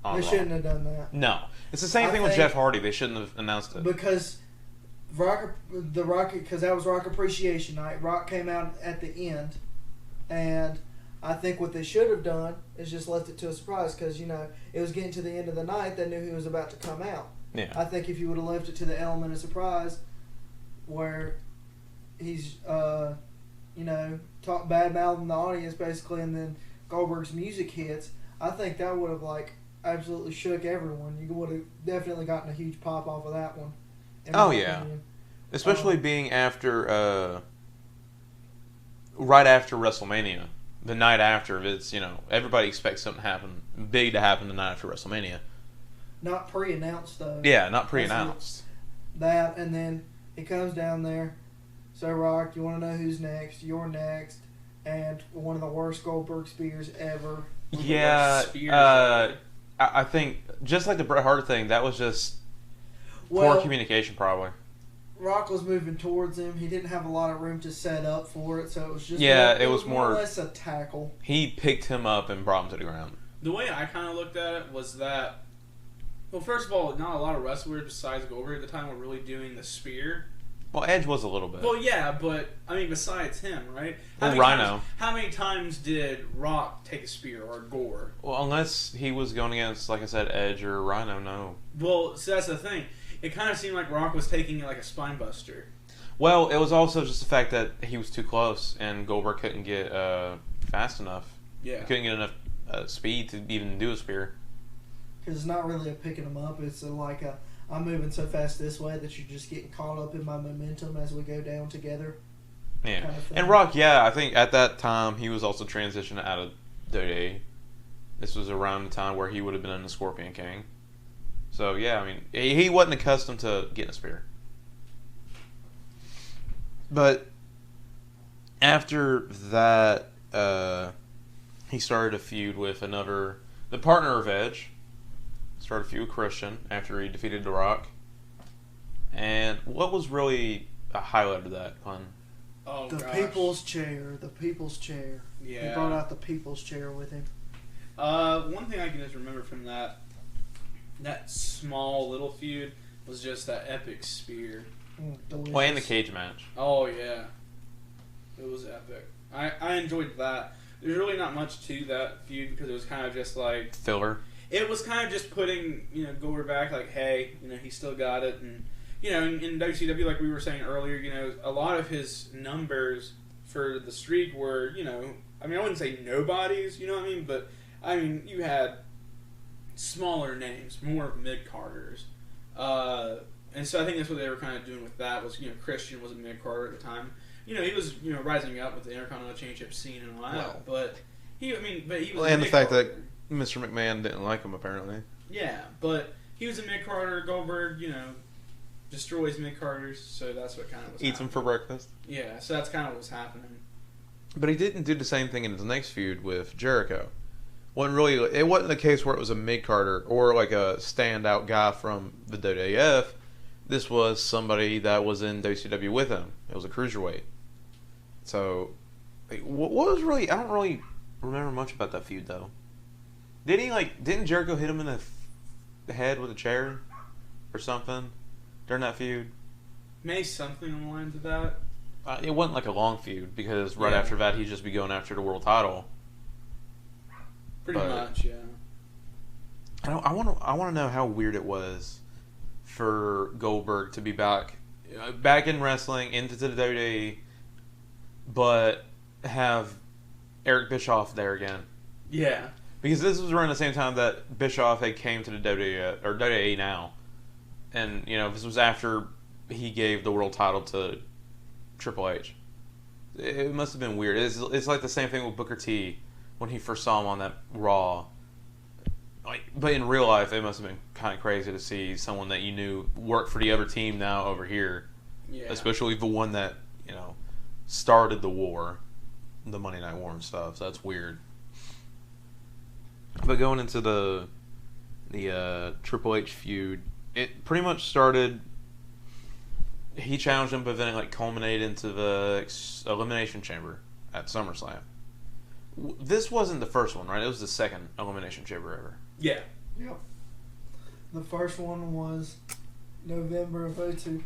on They Raw. shouldn't have done that. No. It's the same thing with Jeff Hardy. They shouldn't have announced it. Because because that was Rock Appreciation Night. Rock came out at the end, and I think what they should have done is just left it to a surprise, because it was getting to the end of the night. They knew he was about to come out. Yeah. I think if you would have left it to the element of surprise, where he's talk bad mouthing the audience basically, and then Goldberg's music hits, I think that would have absolutely shook everyone. You would have definitely gotten a huge pop off of that one. Oh yeah, especially being after right after WrestleMania, the night after. It's everybody expects something big to happen the night after WrestleMania. Not pre-announced though. Yeah, not pre-announced. That, and then he comes down there. So Rock, you want to know who's next? You're next, and one of the worst Goldberg spears ever. Yeah, I think just like the Bret Hart thing, that was just poor communication, probably. Rock was moving towards him. He didn't have a lot of room to set up for it, so it was just it was more or less a tackle. He picked him up and brought him to the ground. The way I kind of looked at it was that, well, first of all, not a lot of wrestlers besides Goldberg at the time were really doing the spear. Well, Edge was a little bit. Well, yeah, but besides him, right? Rhino. How many times did Rock take a spear or gore? Well, unless he was going against, like I said, Edge or Rhino, no. Well, so that's the thing. It kind of seemed like Rock was taking it like a spine buster. Well, it was also just the fact that he was too close and Goldberg couldn't get fast enough. Yeah. He couldn't get enough speed to even do a spear. Because it's not really a picking him up. It's I'm moving so fast this way that you're just getting caught up in my momentum as we go down together. Yeah. Kind of thing. And Rock, I think at that time he was also transitioning out of WWE. This was around the time where he would have been in the Scorpion King. So, yeah, he wasn't accustomed to getting a spear. But after that, he started a feud with the partner of Edge. Started a feud with Christian after he defeated The Rock. And what was really a highlight of that, Glenn? Oh, the gosh. People's Chair. The People's Chair. Yeah. He brought out the People's Chair with him. One thing I can just remember from that small little feud was just that epic spear. Well, and the cage match. Oh, yeah. It was epic. I enjoyed that. There's really not much to that feud because it was kind of just like... Filler. It was kind of just putting, Goldberg back, like, hey, he still got it. And, in WCW, like we were saying earlier, a lot of his numbers for the streak were, I wouldn't say nobodies, you know what I mean? But, you had smaller names, more mid-carders. And so I think that's what they were kind of doing with that was, Christian was a mid-carder at the time. He was, rising up with the Intercontinental Championship scene and all that. Well, but he was and the fact that Mr. McMahon didn't like him, apparently. Yeah, but he was a mid-carder. Goldberg, destroys mid-carders, so that's what kind of was Eats happening. them for breakfast. Yeah, so that's kind of what was happening. But he didn't do the same thing in his next feud with Jericho. It wasn't a case where it was a mid-carder or like a standout guy from the WWF. This was somebody that was in WCW with him. It was a cruiserweight. So, what was really... I don't really remember much about that feud, though. Didn't Jericho hit him in the head with a chair or something during that feud? Maybe something on the lines of that. It wasn't like a long feud because right after that he'd just be going after the world title. Pretty much, yeah. I want to know how weird it was for Goldberg to be back in wrestling into the WWE, but have Eric Bischoff there again. Yeah. Because this was around the same time that Bischoff had came to the WWE now, and this was after he gave the world title to Triple H. It must have been weird. It's like the same thing with Booker T when he first saw him on that Raw. But in real life, it must have been kind of crazy to see someone that you knew work for the other team now over here. Yeah. Especially the one that, started the war, the Monday Night War and stuff. So that's weird. But going into the Triple H feud, it pretty much started. He challenged him, but then it culminated into the Elimination Chamber at SummerSlam. This wasn't the first one, right? It was the second Elimination Chamber ever. Yeah. Yep. The first one was November of 2002.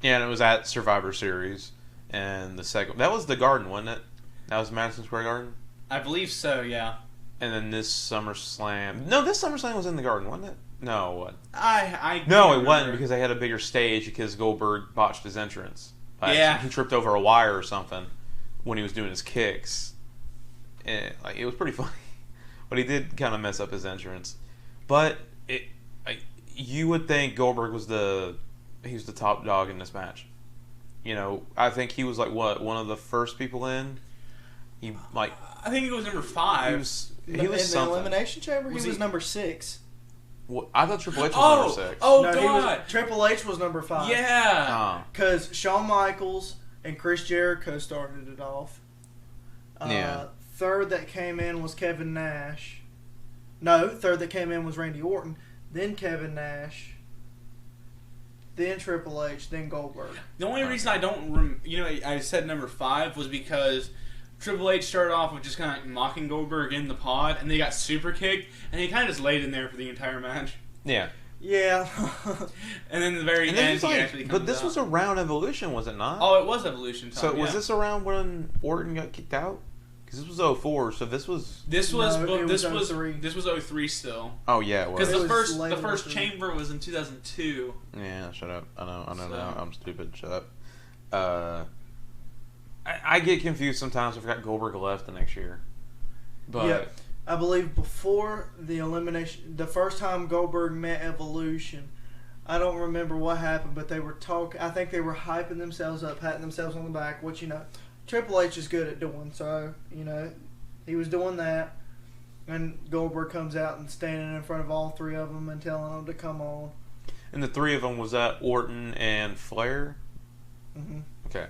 Yeah, and it was at Survivor Series. And the second... That was the Garden, wasn't it? That was Madison Square Garden? I believe so, yeah. And then this SummerSlam... No, this SummerSlam was in the Garden, wasn't it? No, what? I No, it wasn't, because they had a bigger stage because Goldberg botched his entrance. Yeah. He tripped over a wire or something when he was doing his kicks. And, it was pretty funny. But he did kind of mess up his entrance. But you would think Goldberg was the top dog in this match. I think he was one of the first people in. I think he was number 5. He was In the something. Elimination Chamber, Was he was he- number 6. Well, I thought Triple H was number 6. Oh, No, God. Triple H was number 5. Yeah. Because Shawn Michaels and Chris Jericho started it off. Yeah. Third that came in was Kevin Nash. No, third that came in was Randy Orton. Then Kevin Nash. Then Triple H. Then Goldberg. The only reason I don't, I said number 5 was because Triple H started off with just kind of mocking Goldberg in the pod, and they got super kicked, and he kind of just laid in there for the entire match. Yeah. Yeah. And then the very And end, this he actually comes But this out. was around Evolution, was it not? Oh, it was Evolution time. So was yeah. this around when Orton got kicked out? Because this was 04, so this was... This was No, it this was was 03. this was 03 still. Oh, yeah, it was. Because It the was first later 03. chamber was in 2002. Yeah, shut up. I know So- now. I'm stupid. Shut up. I get confused sometimes. I forgot Goldberg left the next year. But... Yeah. I believe before the elimination, the first time Goldberg met Evolution, I don't remember what happened, but they were talking. I think they were hyping themselves up, patting themselves on the back, which, Triple H is good at doing. So, he was doing that. And Goldberg comes out and standing in front of all 3 of them and telling them to come on. And the 3 of them, was that Orton and Flair? Mm-hmm. Okay.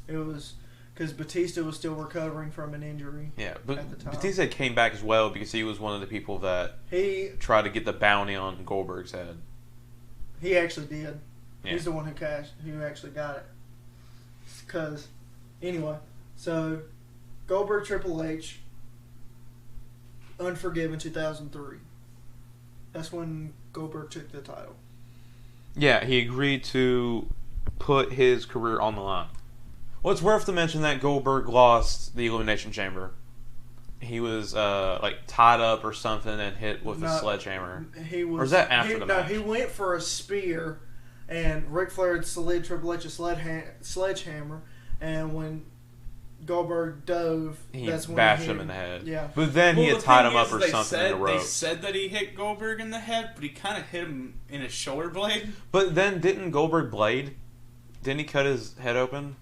It was because Batista was still recovering from an injury. Yeah, At the but time. Batista came back as well because he was one of the people that He tried to get the bounty on Goldberg's head. actually did. Yeah. He's the one who actually got it. Because, anyway, so Goldberg Triple H, Unforgiven 2003. That's when Goldberg took the title. Yeah, he agreed to put his career on the line. Well, it's worth to mention that Goldberg lost the Elimination Chamber. He was tied up or something and hit with a sledgehammer. He was. Or is that after the No, match? he went for a spear, and Ric Flair had slid Triple H a sledgehammer, and when Goldberg dove, He that's when bashed he him in the head. Yeah. But then he Well, had the tied thing him up is, or they something said, in the rope. They said that he hit Goldberg in the head, but he kind of hit him in his shoulder blade. But then didn't Goldberg blade? Didn't he cut his head open?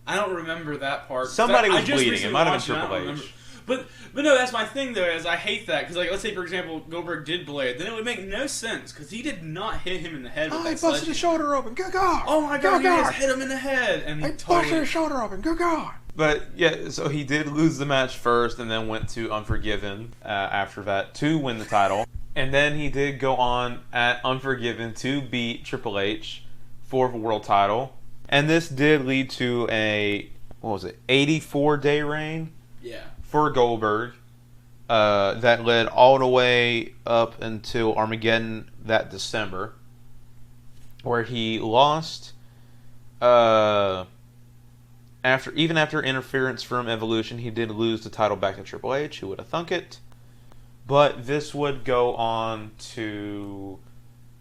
I don't remember that part. Somebody was I just bleeding. It recently might have watched been it, I don't Triple remember. H. But no, that's my thing though. Is I hate that because let's say for example Goldberg did blade, then it would make no sense because he did not hit him in the head with that sledgehammer. shoulder open. Good God. Oh my God! He just hit him in the head and he totally. shoulder open. Good God. But yeah, so he did lose the match first, and then went to Unforgiven after that to win the title, and then he did go on at Unforgiven to beat Triple H for the world title, and this did lead to a 84-day reign Yeah. for Goldberg. That led all the way up until Armageddon that December, where he lost. After interference from Evolution, he did lose the title back to Triple H, who would have thunk it. But this would go on to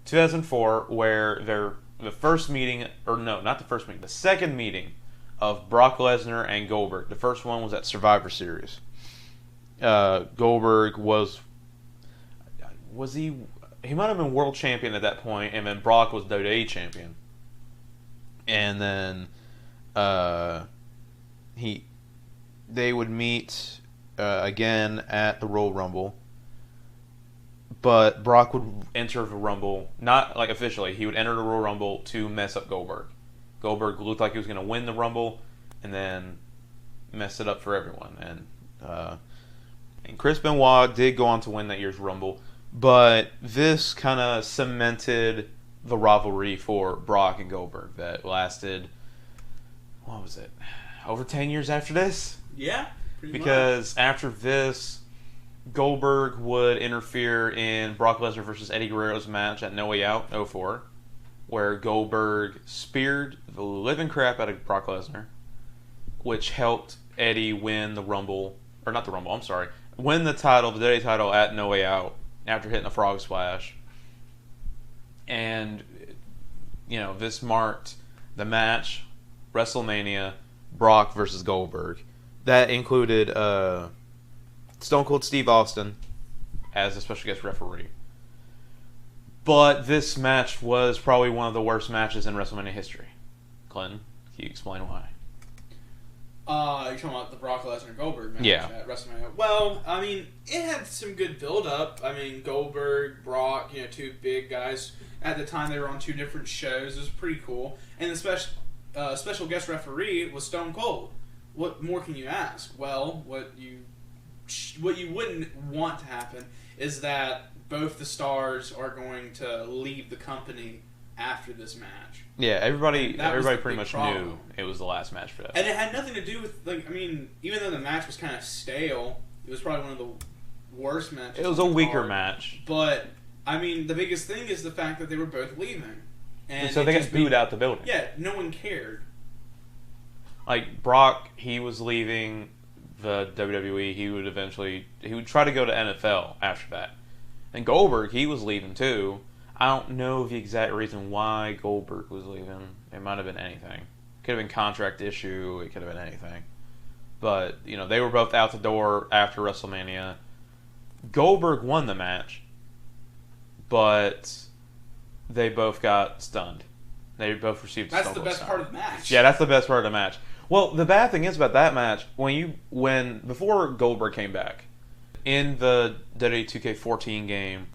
2004, where the first meeting, or no, not the first meeting, the second meeting of Brock Lesnar and Goldberg. The first one was at Survivor Series. Goldberg was he might have been world champion at that point, and then Brock was WWE champion. And then they would meet again at the Royal Rumble. But Brock would enter the Rumble, not like officially. He would enter the Royal Rumble to mess up Goldberg. Goldberg looked like he was going to win the Rumble, and then mess it up for everyone. And Chris Benoit did go on to win that year's Rumble, but this kind of cemented the rivalry for Brock and Goldberg that lasted, what was it, over 10 years after this? Yeah, pretty because after this, Goldberg would interfere in Brock Lesnar versus Eddie Guerrero's match at No Way Out 04, where Goldberg speared the living crap out of Brock Lesnar, which helped Eddie win the Rumble, or not the Rumble, I'm sorry, win the title, the WWE title at No Way Out after hitting a frog splash. And, this marked the match, WrestleMania, Brock versus Goldberg. That included Stone Cold Steve Austin as a special guest referee. But this match was probably one of the worst matches in WrestleMania history. Clinton, can you explain why? You're talking about the Brock Lesnar Goldberg match at WrestleMania. Well, I mean, it had some good build-up. I mean, Goldberg, Brock, two big guys. At the time, they were on two different shows. It was pretty cool. And the special guest referee was Stone Cold. What more can you ask? Well, what you wouldn't want to happen is that both the stars are going to leave the company after this match. Yeah, everybody pretty much knew it was the last match for that. And it had nothing to do with, even though the match was kind of stale, it was probably one of the worst matches. It was a weaker match. But, the biggest thing is the fact that they were both leaving. And so they got booed out the building. Yeah, no one cared. Like, Brock, he was leaving the WWE. He would try to go to NFL after that. And Goldberg, he was leaving too. I don't know the exact reason why Goldberg was leaving. It might have been anything. Could have been contract issue. It could have been anything. But, they were both out the door after WrestleMania. Goldberg won the match, but they both got stunned. They both received. That's the best part of the match. Yeah, that's the best part of the match. Well, the bad thing is about that match, before Goldberg came back, in the WWE 2K14 game,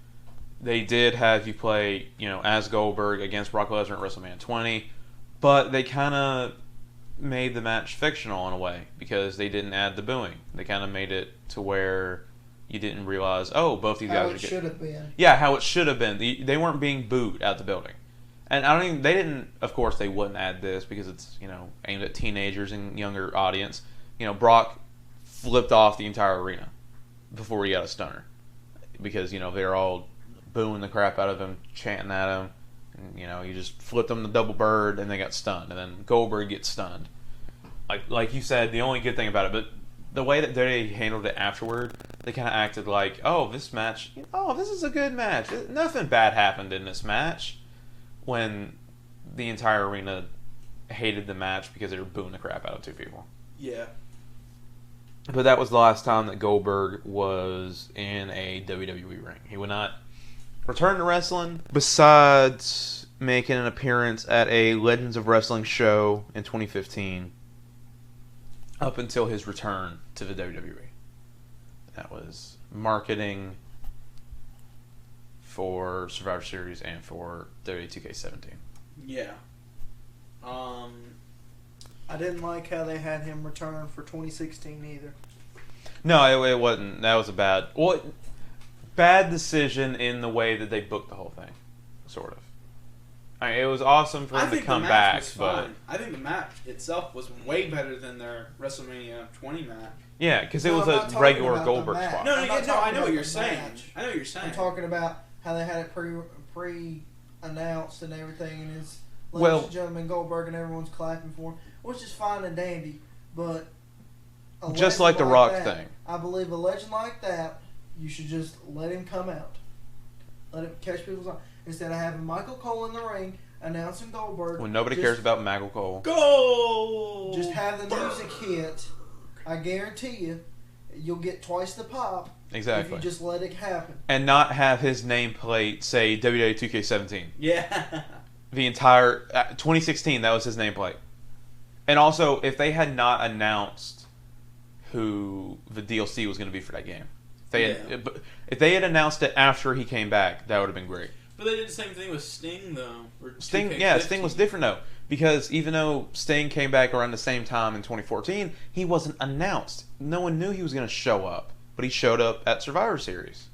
they did have you play, as Goldberg against Brock Lesnar at WrestleMania 20, but they kind of made the match fictional in a way because they didn't add the booing. They kind of made it to where you didn't realize, both these guys are how it should have been. Yeah, how it should have been. They weren't being booed out the building. And they didn't, of course, they wouldn't add this because it's, aimed at teenagers and younger audience. Brock flipped off the entire arena before he got a stunner because, they were all booing the crap out of him, chanting at him. And, you just flipped them the double bird and they got stunned. And then Goldberg gets stunned. Like you said, the only good thing about it, but the way that they handled it afterward, they kind of acted like, this match, this is a good match. Nothing bad happened in this match. When the entire arena hated the match because they were booing the crap out of two people. Yeah. But that was the last time that Goldberg was in a WWE ring. He would not return to wrestling, besides making an appearance at a Legends of Wrestling show in 2015, up until his return to the WWE. That was marketing for Survivor Series and for WWE 2K17. Yeah. I didn't like how they had him return for 2016 either. No, it wasn't. That was a bad decision in the way that they booked the whole thing, sort of. It was awesome for him to come back, but I think the match itself was way better than their WrestleMania 20 match. Yeah, because it was a regular Goldberg spot. I know what you're saying. I'm talking about how they had it pre-announced and everything, and his ladies and gentlemen Goldberg and everyone's clapping for him, which is fine and dandy, but just like the Rock thing. I believe a legend like that You should just let him come out. Let him catch people's eye. Instead of having Michael Cole in the ring announcing Goldberg. When nobody cares about Michael Cole. Go! Just have the music hit. I guarantee you, you'll get twice the pop. Exactly. If you just let it happen. And not have his nameplate say WWE 2K17. Yeah. The entire 2016, that was his nameplate. And also, if they had not announced who the DLC was going to be for that game, if they had announced it after he came back, that would have been great. But they did the same thing with Sting, though. Sting was different though, because even though Sting came back around the same time in 2014, he wasn't announced. No one knew he was going to show up, but he showed up at Survivor Series.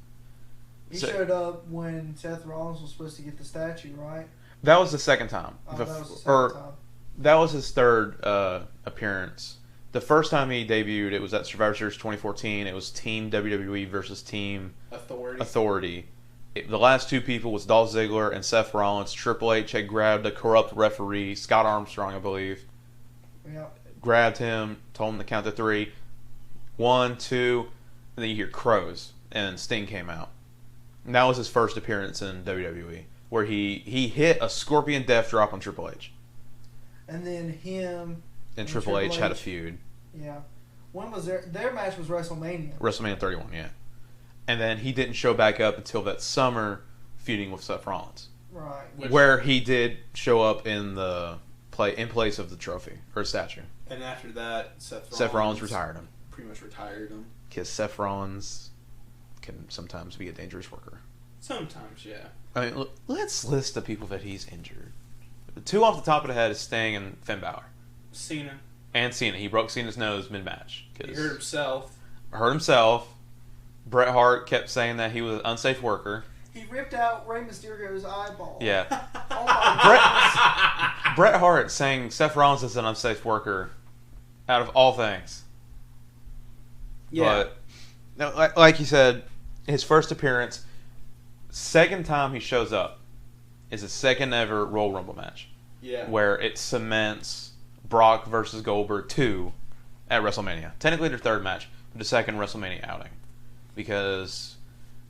He showed up when Seth Rollins was supposed to get the statue, right? That was the second time. That was the second time. That was his third appearance. The first time he debuted, it was at Survivor Series 2014. It was Team WWE versus Team Authority. The last two people was Dolph Ziggler and Seth Rollins. Triple H had grabbed a corrupt referee, Scott Armstrong, I believe. Yep. Grabbed him, told him to count to 3. 1, 2, and then you hear crows, and Sting came out. And that was his first appearance in WWE, where he hit a Scorpion Death Drop on Triple H. And then him and Triple H had a feud. Yeah. When was their match was WrestleMania. WrestleMania 31, yeah. And then he didn't show back up until that summer feuding with Seth Rollins. Right. Where he did show up in place of the trophy or statue. And after that, Seth Rollins retired him. Pretty much retired him. Because Seth Rollins can sometimes be a dangerous worker. Sometimes, yeah. I mean, look, let's list the people that he's injured. The two off the top of the head is Sting and Finn Balor. Cena. And Cena. He broke Cena's nose mid-match. He hurt himself. Bret Hart kept saying that he was an unsafe worker. He ripped out Rey Mysterio's eyeball. Yeah. Oh my God. Bret Hart saying Seth Rollins is an unsafe worker out of all things. Yeah. But, like you said, his first appearance, second time he shows up, is his second ever Royal Rumble match. Yeah. Where it cements Brock versus Goldberg 2 at WrestleMania. Technically their third match, but the second WrestleMania outing. Because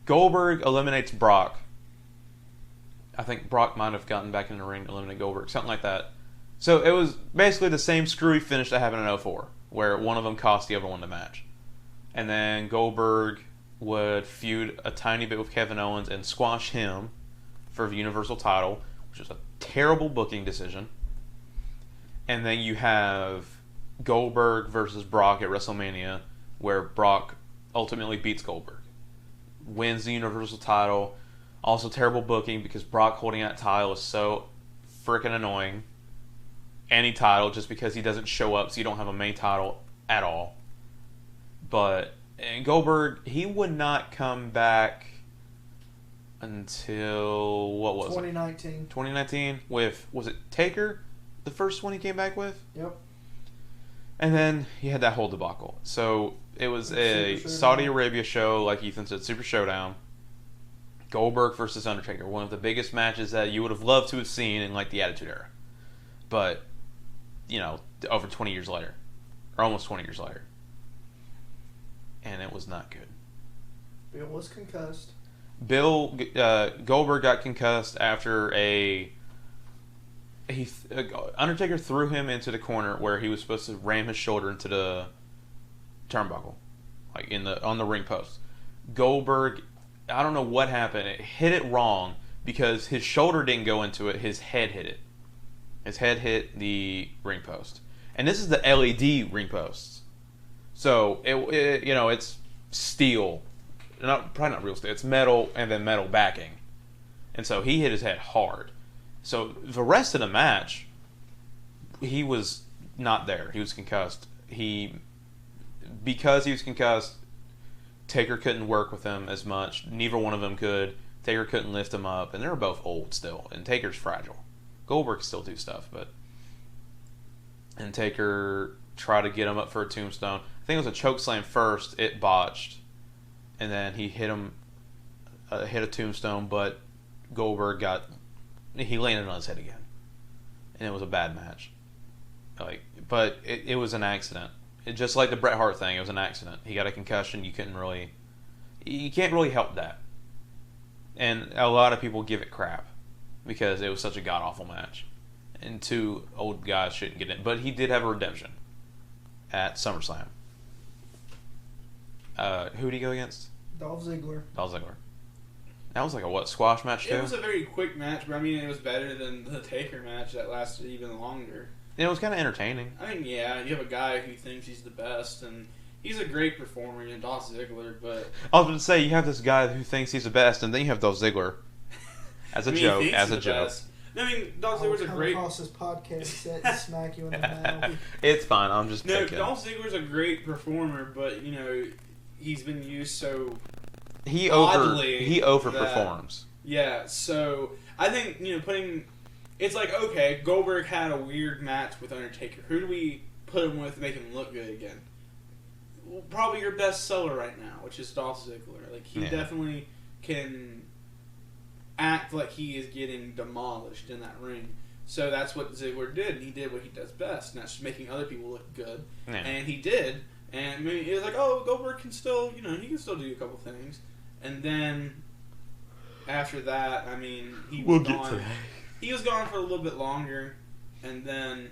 Goldberg eliminates Brock. I think Brock might have gotten back in the ring to eliminate Goldberg, something like that. So it was basically the same screwy finish that happened in 04, where one of them cost the other one the match. And then Goldberg would feud a tiny bit with Kevin Owens and squash him for the Universal title, which was a terrible booking decision. And then you have Goldberg versus Brock at WrestleMania, where Brock ultimately beats Goldberg, wins the Universal title. Also terrible booking because Brock holding that title is so freaking annoying. Any title, just because he doesn't show up, so you don't have a main title at all. But Goldberg, he would not come back until, what was 2019. it? 2019 with, was it Taker? The first one he came back with? Yep. And then he had that whole debacle. So it was a Saudi Arabia show, like Ethan said, Super Showdown. Goldberg versus Undertaker, one of the biggest matches that you would have loved to have seen in like the Attitude Era. But, you know, over 20 years later, or almost 20 years later. And it was not good. Bill was concussed. Goldberg got concussed after Undertaker threw him into the corner where he was supposed to ram his shoulder into the turnbuckle, like on the ring post. Goldberg, I don't know what happened. It hit it wrong because his shoulder didn't go into it. His head hit it. His head hit the ring post, and this is the LED ring posts. So it's steel, probably not real steel. It's metal and then metal backing, and so he hit his head hard. So the rest of the match, he was not there. He was concussed. Because he was concussed, Taker couldn't work with him as much. Neither one of them could. Taker couldn't lift him up, and they were both old still. And Taker's fragile. Goldberg can still do stuff, and Taker tried to get him up for a tombstone. I think it was a chokeslam first. It botched, and then he hit a tombstone, but Goldberg he landed on his head again, and it was a bad match. But it was an accident. Just like the Bret Hart thing, it was an accident. He got a concussion. You couldn't really. you can't really help that. And a lot of people give it crap because it was such a god-awful match. And two old guys shouldn't get in. But he did have a redemption at SummerSlam. Who did he go against? Dolph Ziggler. Dolph Ziggler. That was like a squash match too? It was a very quick match, but I mean, it was better than the Taker match that lasted even longer. And it was kind of entertaining. I mean, yeah, you have a guy who thinks he's the best, and he's a great performer, Dolph Ziggler, but... I was going to say, you have this guy who thinks he's the best, and then you have Dolph Ziggler. As a joke, as a joke. Best. I mean, Dolph Ziggler's a great... I'll come across this podcast set and smack you in the mouth. It's fine, I'm just No, picking. Dolph Ziggler's a great performer, but, he's been used so... He oddly overperforms. Yeah, so I think, putting... It's like, okay, Goldberg had a weird match with Undertaker. Who do we put him with to make him look good again? Well, probably your best seller right now, which is Dolph Ziggler. Like, he definitely can act like he is getting demolished in that ring. So that's what Ziggler did, and he did what he does best, and that's making other people look good. Yeah. And he did. And I mean, it was like, oh, Goldberg can still, he can still do a couple things. And then after that, I mean, he was gone. He was gone for a little bit longer, and then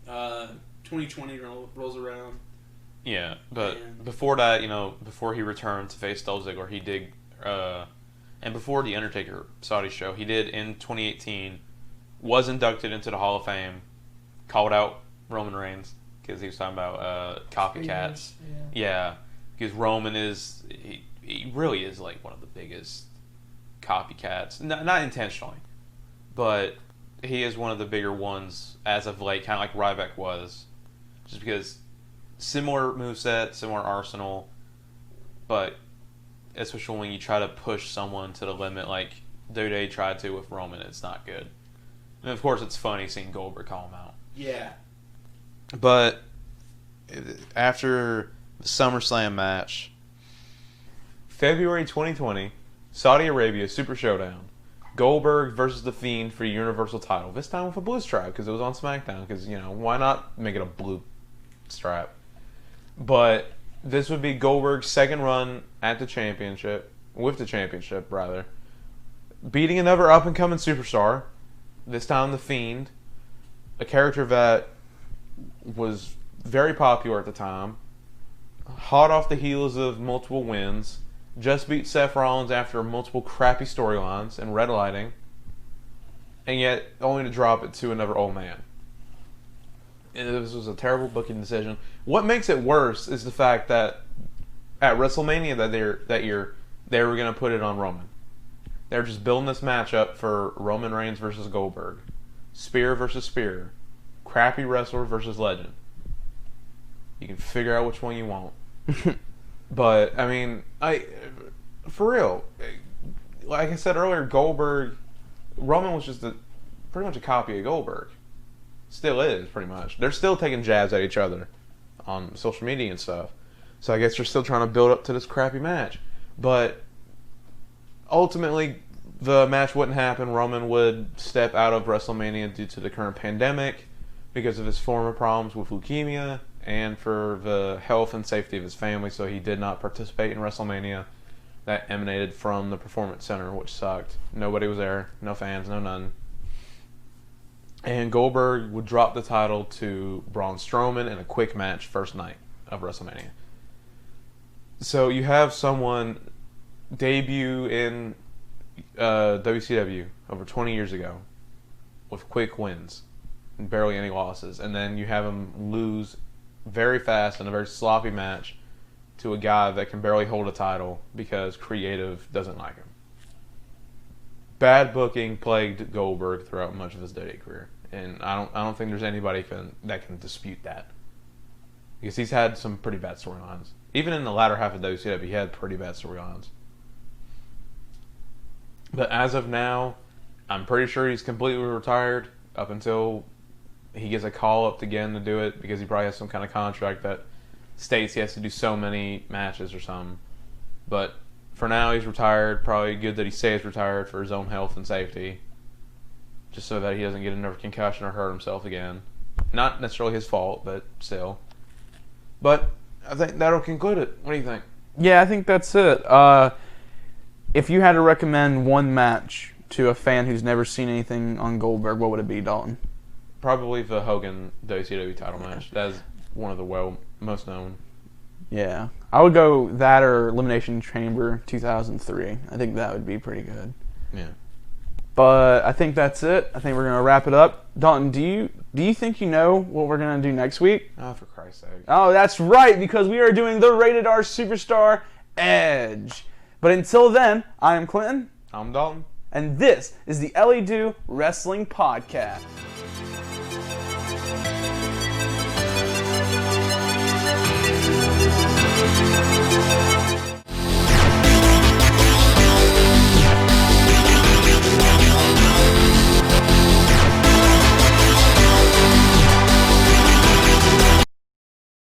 2020 rolls around. Yeah, but before that, before he returned to face Dolph Ziggler, he did, and before the Undertaker Saudi show, he did in 2018, was inducted into the Hall of Fame, called out Roman Reigns, because he was talking about copycats. Yeah, because Roman is, he really is like one of the biggest copycats, not intentionally. But he is one of the bigger ones as of late, kind of like Ryback was. Just because similar moveset, similar arsenal, but especially when you try to push someone to the limit like WWE tried to with Roman, it's not good. And of course, it's funny seeing Goldberg call him out. Yeah. But after the SummerSlam match, February 2020, Saudi Arabia Super Showdown. Goldberg versus The Fiend for Universal title. This time with a blue stripe because it was on SmackDown. Because, why not make it a blue stripe? But this would be Goldberg's second run at the championship. With the championship, rather. Beating another up-and-coming superstar. This time The Fiend. A character that was very popular at the time. Hot off the heels of multiple wins. Just beat Seth Rollins after multiple crappy storylines and red lighting, and yet only to drop it to another old man. This was a terrible booking decision. What makes it worse is the fact that at WrestleMania that year they were going to put it on Roman. They're just building this matchup for Roman Reigns versus Goldberg, spear versus spear, crappy wrestler versus legend. You can figure out which one you want. But, I mean, for real, like I said earlier, Roman was just pretty much a copy of Goldberg. Still is, pretty much. They're still taking jabs at each other on social media and stuff. So I guess they're still trying to build up to this crappy match. But ultimately, the match wouldn't happen. Roman would step out of WrestleMania due to the current pandemic because of his former problems with leukemia and for the health and safety of his family, so he did not participate in WrestleMania. That emanated from the Performance Center, which sucked. Nobody was there, no fans, no none. And Goldberg would drop the title to Braun Strowman in a quick match first night of WrestleMania. So you have someone debut in WCW over 20 years ago with quick wins and barely any losses, and then you have him lose very fast in a very sloppy match to a guy that can barely hold a title because creative doesn't like him. Bad booking plagued Goldberg throughout much of his WWE career, and I don't think there's anybody that can dispute that, because he's had some pretty bad storylines. Even in the latter half of WCW, he had pretty bad storylines. But as of now, I'm pretty sure he's completely retired up until he gets a call up again to do it, because he probably has some kind of contract that states he has to do so many matches or something. But for now, he's retired. Probably good that he stays retired for his own health and safety, just so that he doesn't get another concussion or hurt himself again. Not necessarily his fault, but still. But I think that'll conclude it. What do you think? Yeah, I think that's it. If you had to recommend one match to a fan who's never seen anything on Goldberg, what would it be, Dalton? Probably the Hogan WCW title match. That's one of the most known. Yeah. I would go that or Elimination Chamber 2003. I think that would be pretty good. Yeah. But I think that's it. I think we're going to wrap it up. Dalton, do you think you know what we're going to do next week? Oh, for Christ's sake. Oh, that's right, because we are doing the Rated R Superstar Edge. But until then, I am Clinton. I'm Dalton. And this is the Ellie Do Wrestling Podcast.